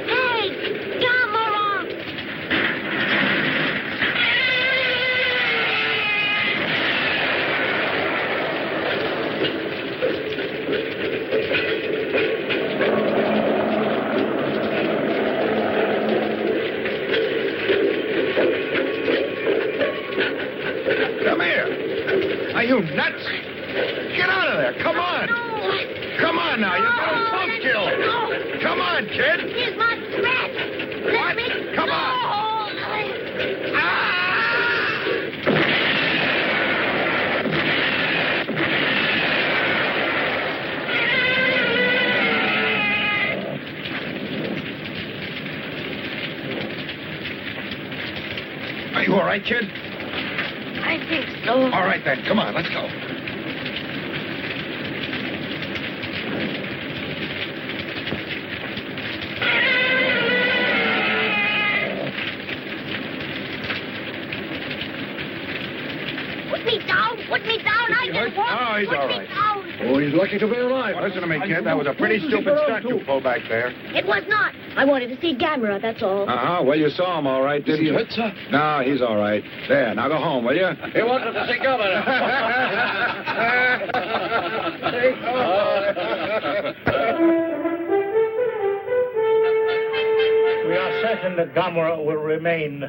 Speaker 22: Hey, Gamera!
Speaker 21: Come here. Are you nuts? Get out of there. Come on. Come on now. You're going to both kill. Come on, kid.
Speaker 22: He's my threat.
Speaker 21: What? Come on. Are you all right, kid?
Speaker 22: I think so.
Speaker 21: All right, then. Come on. Let's go.
Speaker 22: Put me down. I just want
Speaker 21: Oh, he's all right.
Speaker 6: Oh, he's lucky to be alive.
Speaker 21: Listen to me, kid. That was a pretty stupid stunt you pulled back there.
Speaker 22: It was not. I wanted to see Gamera, that's all.
Speaker 21: Uh-huh. Well, you saw him all right, didn't you?
Speaker 6: hurt, sir?
Speaker 21: No, he's all right. There, now go home, will you?
Speaker 6: He wanted to see Gamera.
Speaker 7: We are certain that Gamera will remain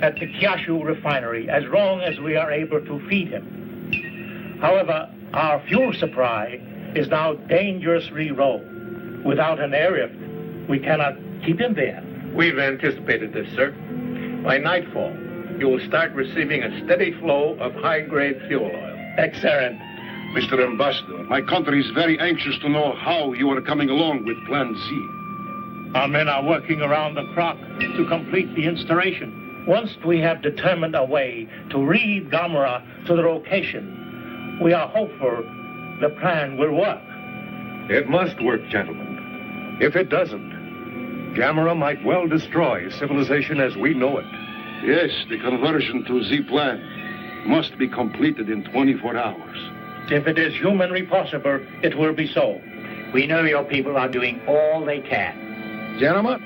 Speaker 7: at the Kaiju refinery as long as we are able to feed him. However, our fuel supply is now dangerously low. Without an airlift, we cannot keep him there.
Speaker 18: We've anticipated this, sir. By nightfall, you will start receiving a steady flow of high-grade fuel oil.
Speaker 7: Excellent.
Speaker 21: Mr. Ambassador, my country is very anxious to know how you are coming along with Plan Z.
Speaker 7: Our men are working around the clock to complete the installation. Once we have determined a way to lead Gamera to the location, we are hopeful the plan will work.
Speaker 21: It must work, gentlemen. If it doesn't, Gamera might well destroy civilization as we know it. Yes, the conversion to Z-Plan must be completed in 24 hours.
Speaker 7: If it is humanly possible, it will be so.
Speaker 4: We know your people are doing all they can.
Speaker 21: Gentlemen,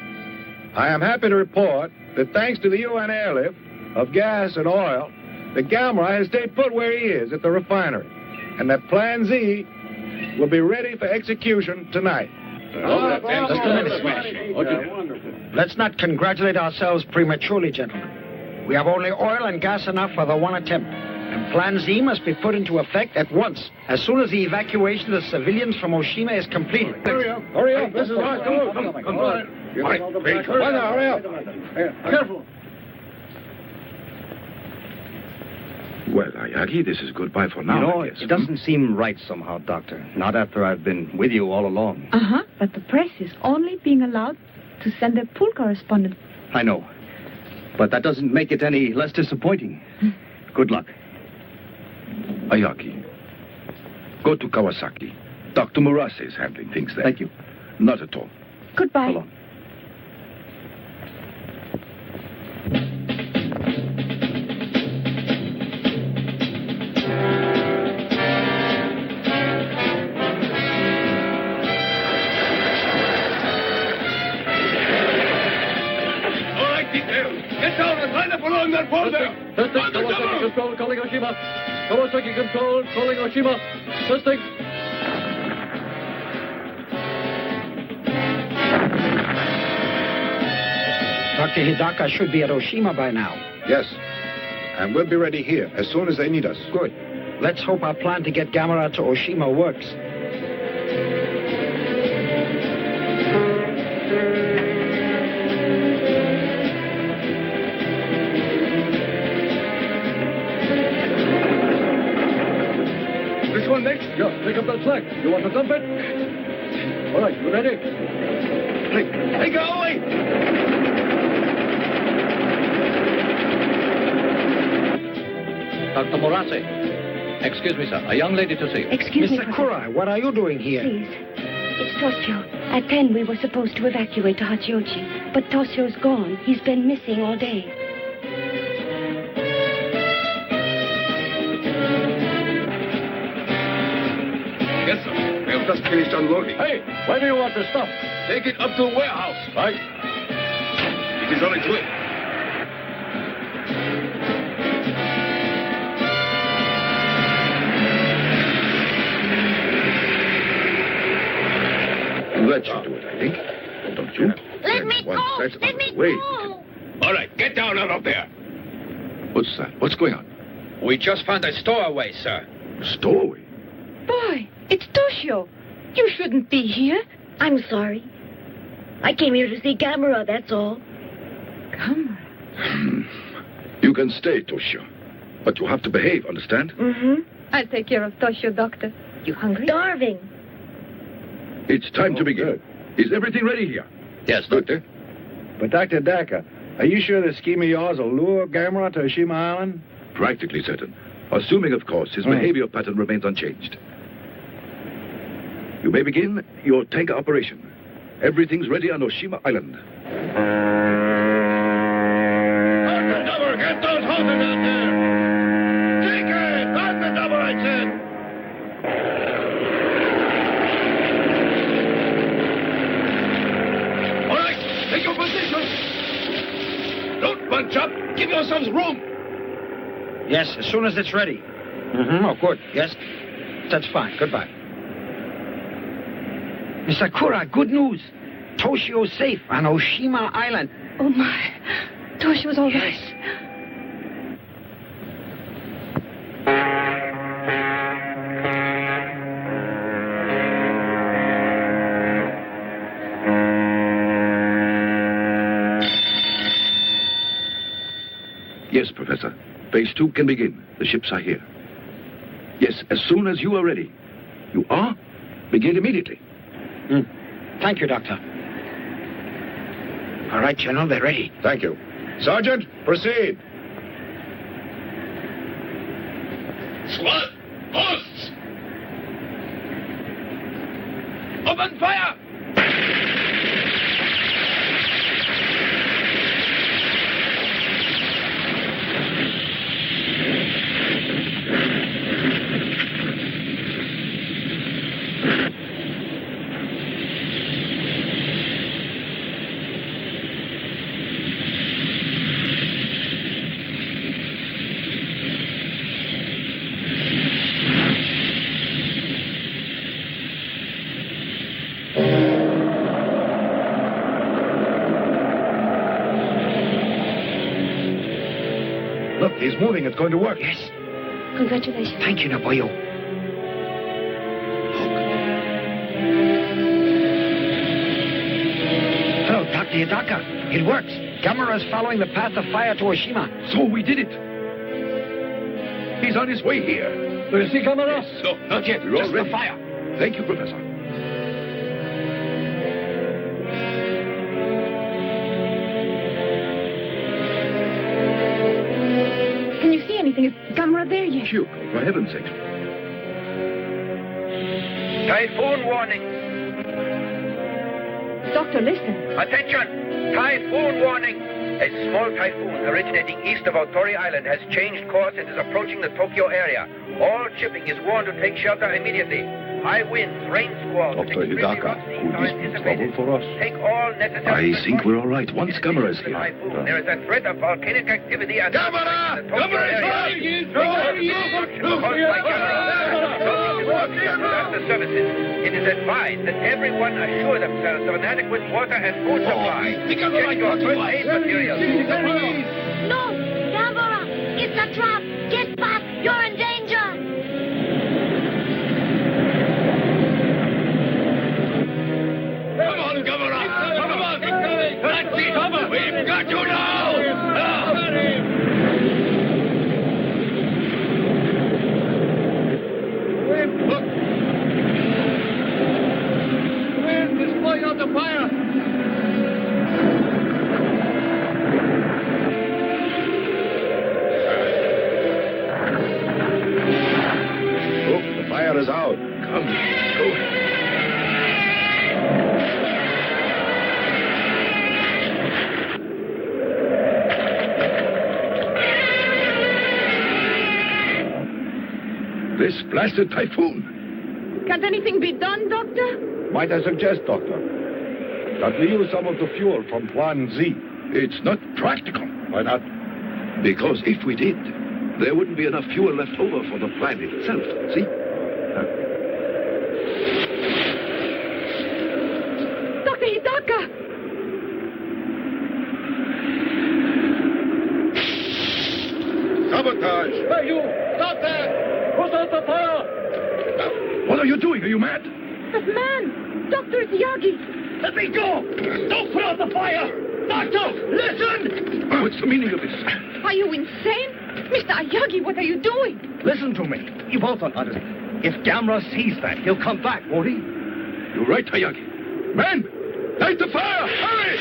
Speaker 21: I am happy to report that thanks to the UN airlift of gas and oil, the Gamera has stayed put where he is at the refinery, and that Plan Z will be ready for execution tonight.
Speaker 5: Just a minute, Smash. Let's not congratulate ourselves prematurely, gentlemen. We have only oil and gas enough for the one attempt. And Plan Z must be put into effect at once, as soon as the evacuation of the civilians from Oshima is completed.
Speaker 21: Hurry up. Hurry up. This is hard. Come on. All right, hurry up.
Speaker 6: Careful.
Speaker 8: Well, Ayagi, this is goodbye for now.
Speaker 10: You know,
Speaker 8: I guess.
Speaker 10: it doesn't seem right somehow, Doctor. Not after I've been with you all along.
Speaker 3: Uh-huh, but the press is only being allowed to send their pool correspondent.
Speaker 10: I know. But that doesn't make it any less disappointing. Good luck.
Speaker 8: Ayagi, go to Kawasaki. Dr. Murase is handling things there.
Speaker 10: Thank you.
Speaker 8: Not at all.
Speaker 3: Goodbye.
Speaker 10: So long.
Speaker 6: Testing, Kawasaki Control, calling Oshima. Kawasaki Control, calling Oshima. Testing.
Speaker 5: Dr. Hidaka should be at Oshima by now.
Speaker 21: Yes. And we'll be ready here as soon as they need us.
Speaker 5: Good. Let's hope our plan to get Gamera to Oshima works.
Speaker 6: Which one next? Yeah, pick up that slack. You want to dump it? All right, you ready?
Speaker 8: Hey, go away!
Speaker 1: Dr. Murase. Excuse me, sir. A young lady to see you.
Speaker 20: Excuse me,
Speaker 5: Miss Sakura, what are you doing here?
Speaker 20: Please. It's Toshio. At 10, we were supposed to evacuate to Hachioji. But Toshio's gone. He's been missing all day.
Speaker 21: Yes, sir. We have just finished unloading.
Speaker 6: Hey, where do you want the stuff?
Speaker 21: Take it up to the warehouse.
Speaker 6: Right.
Speaker 21: It is on its way. That should do it, I think. Don't you?
Speaker 22: Let me go! Let me go!
Speaker 11: All right, get down out of there.
Speaker 8: What's that? What's going on?
Speaker 9: We just found a stowaway, sir.
Speaker 8: Stowaway?
Speaker 3: Boy, it's Toshio. You shouldn't be here.
Speaker 22: I'm sorry. I came here to see Gamera, that's all.
Speaker 3: Gamera?
Speaker 8: You can stay, Toshio. But you have to behave, understand?
Speaker 22: Mm-hmm.
Speaker 3: I'll take care of Toshio, Doctor. You hungry?
Speaker 22: Starving.
Speaker 8: It's time to begin. Is everything ready here?
Speaker 1: Yes,
Speaker 8: Doctor.
Speaker 21: But Dr. Daka, are you sure this scheme of yours will lure Gamera to Oshima Island?
Speaker 8: Practically certain. Assuming, of course, his behavior pattern remains unchanged. You may begin your tanker operation. Everything's ready on Oshima Island.
Speaker 11: Double, get those hoses out there! Take it! Start the double, I said! All right, take your position! Don't bunch up! Give yourselves room!
Speaker 5: Yes, as soon as it's ready. Mm-hmm. Oh, good. Yes. That's fine. Goodbye. Miss Sakura, good news. Toshio's safe on Oshima Island.
Speaker 3: Oh, my. Toshio's all right.
Speaker 8: Yes, Professor. Phase 2 can begin. The ships are here. Yes, as soon as you are ready. You are? Begin immediately.
Speaker 5: Thank you, Doctor. All right, General, they're ready.
Speaker 21: Thank you. Sergeant, proceed.
Speaker 11: Squad, posts! Open fire!
Speaker 8: Look, he's moving. It's going to work.
Speaker 5: Yes.
Speaker 20: Congratulations.
Speaker 5: Thank you, Naboyo. Hello, Dr. Hidaka. It works. Gamera's following the path of fire to Oshima.
Speaker 8: So we did it. He's on his way here.
Speaker 6: Do you see Gamera?
Speaker 8: Yes. No, not yet.
Speaker 21: We're all
Speaker 8: Just
Speaker 21: ready.
Speaker 8: the fire. Thank you, Professor.
Speaker 3: Can you see anything? Is Gamera there yet?
Speaker 8: Phew, for heaven's sake.
Speaker 9: Typhoon warning.
Speaker 3: Doctor, listen.
Speaker 9: Attention! Typhoon warning! A small typhoon originating east of Otori Island has changed course and is approaching the Tokyo area. All shipping is warned to take shelter immediately. High winds, rain squalls, and
Speaker 8: Dr.
Speaker 9: extremely
Speaker 8: Hidaka,
Speaker 9: rough seas are
Speaker 8: could this be
Speaker 9: anticipated.
Speaker 8: trouble for us?
Speaker 9: Take all necessary
Speaker 8: I think we're all right once Gamera is here.
Speaker 9: typhoon. There is a threat of volcanic activity at
Speaker 11: Gamera!
Speaker 9: the Tokyo area.
Speaker 11: Gamera!
Speaker 9: water services. It is advised that everyone assure themselves of an adequate water and food supply. Check your first aid materials.
Speaker 22: No! Gamera! It's a trap! Get back! You're in danger!
Speaker 11: Come on, Gamera! Come on! That's it! We've got you now!
Speaker 6: Wind is blowing out the fire.
Speaker 21: Look, the fire is out. Come, go. This blasted typhoon.
Speaker 3: Can't anything be done, Doctor?
Speaker 21: Might I suggest, Doctor, that we use some of the fuel from Plan Z? It's not practical. Why not? Because if we did, there wouldn't be enough fuel left over for the plant itself. See?
Speaker 3: Dr. Hidaka!
Speaker 21: Sabotage!
Speaker 6: Hey, you! Stop there! Put out the fire!
Speaker 21: What are you doing? Are you mad?
Speaker 3: That man! Dr. Yagi!
Speaker 11: Let me go! Don't put out the fire! Doctor, listen!
Speaker 21: What's the meaning of this?
Speaker 3: Are you insane? Mr. Ayagi, what are you doing?
Speaker 10: Listen to me. You both don't understand. If Gamera sees that, he'll come back, won't he?
Speaker 21: You're right, Ayagi. Men, light the fire! Hurry!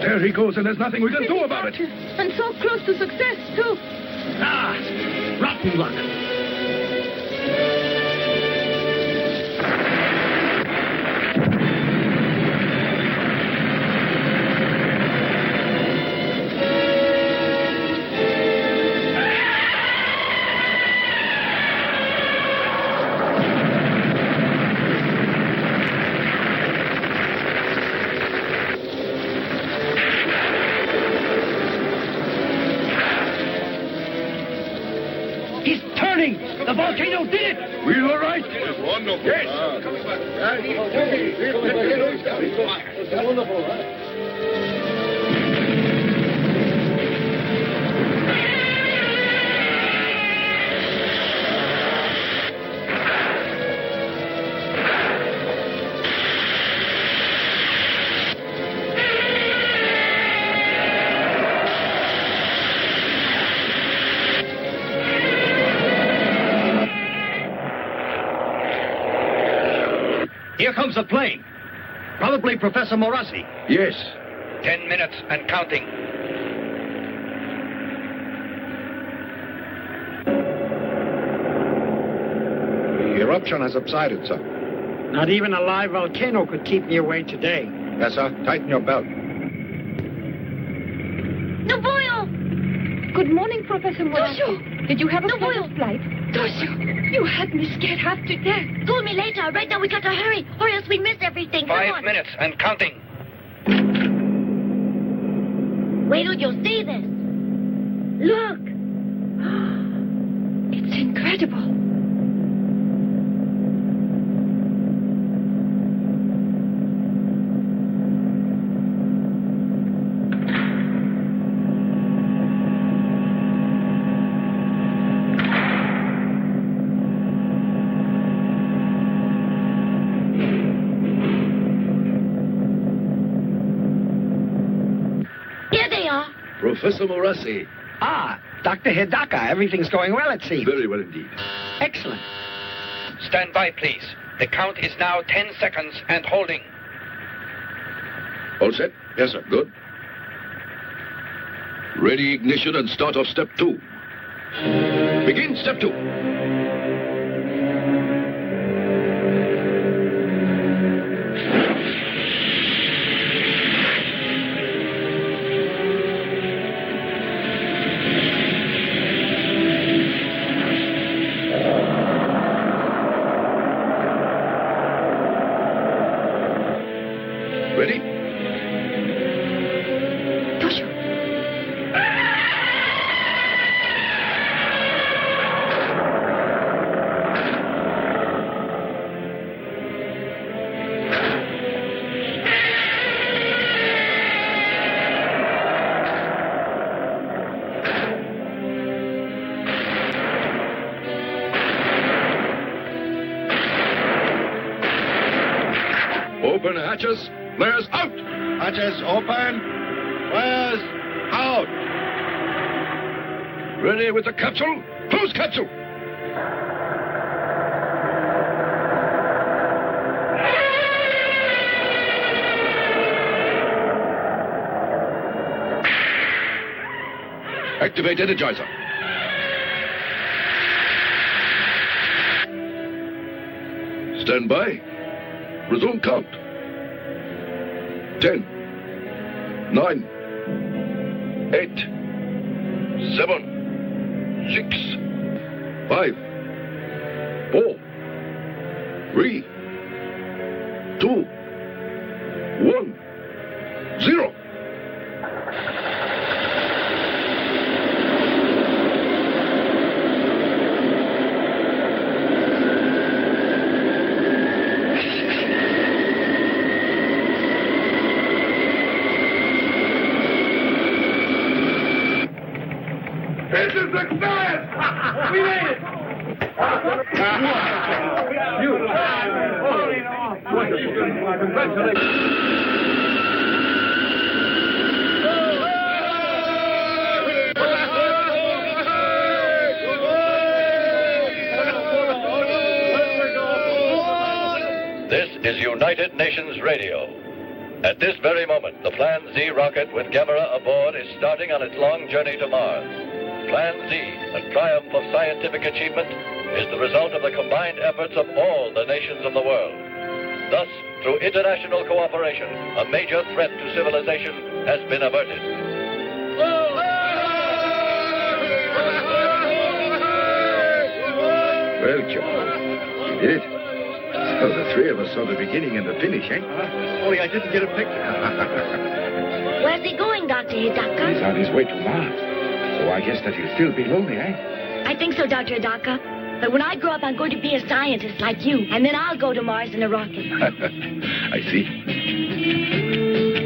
Speaker 21: There he goes, and there's nothing we can do about it.
Speaker 3: And so close to success, too.
Speaker 10: Ah, rotten luck. The volcano did it!
Speaker 21: We were right.
Speaker 11: Wonderful.
Speaker 21: Yes.
Speaker 10: Here comes the plane. Probably Professor Morassi.
Speaker 21: Yes.
Speaker 9: 10 minutes and counting.
Speaker 21: The eruption has subsided, sir.
Speaker 5: Not even a live volcano could keep me away today.
Speaker 21: Yes, sir. Tighten your belt.
Speaker 22: Nobuyo!
Speaker 3: Good morning, Professor Morassi.
Speaker 22: Toshio!
Speaker 3: Did you have a
Speaker 22: Nobuyo!
Speaker 3: pleasant flight?
Speaker 22: Toshio!
Speaker 3: You had me scared half to death.
Speaker 22: Call me later. Right now we got to hurry, or else we miss everything. Come
Speaker 9: 5
Speaker 22: on.
Speaker 9: minutes and counting.
Speaker 22: Wait till you see this. Look.
Speaker 20: It's incredible.
Speaker 8: Professor Morassi.
Speaker 5: Ah, Dr. Hidaka. Everything's going well, it seems.
Speaker 8: Very well indeed.
Speaker 5: Excellent.
Speaker 9: Stand by, please. The count is now 10 seconds and holding.
Speaker 8: All set?
Speaker 21: Yes, sir.
Speaker 8: Good. Ready, ignition, and start off step 2. Begin step 2. Ready? Open hatches. Flares out!
Speaker 21: Hatches open. Flares out.
Speaker 8: Ready with the capsule? Close capsule! Activate Energizer. Stand by. Resume count. 10, 9, 8, 7, 6, 5, 4, 3, 2, 1, 0.
Speaker 21: We made it!
Speaker 1: This is United Nations Radio. At this very moment, the Plan Z rocket with Gamera aboard is starting on its long journey to Mars. Plan Z, a triumph of scientific achievement, is the result of the combined efforts of all the nations of the world. Thus, through international cooperation, a major threat to civilization has been averted.
Speaker 8: Well, Joe, you did it. So the three of us saw the beginning and the finish, eh?
Speaker 21: Only I didn't get a picture.
Speaker 22: Where's he going, Dr. Hidaka?
Speaker 12: He's on his way to Mars. So I guess that he'll still be lonely, eh?
Speaker 22: I think so, Dr. Hidaka. But when I grow up, I'm going to be a scientist like you. And then I'll go to Mars in a rocket.
Speaker 8: I see.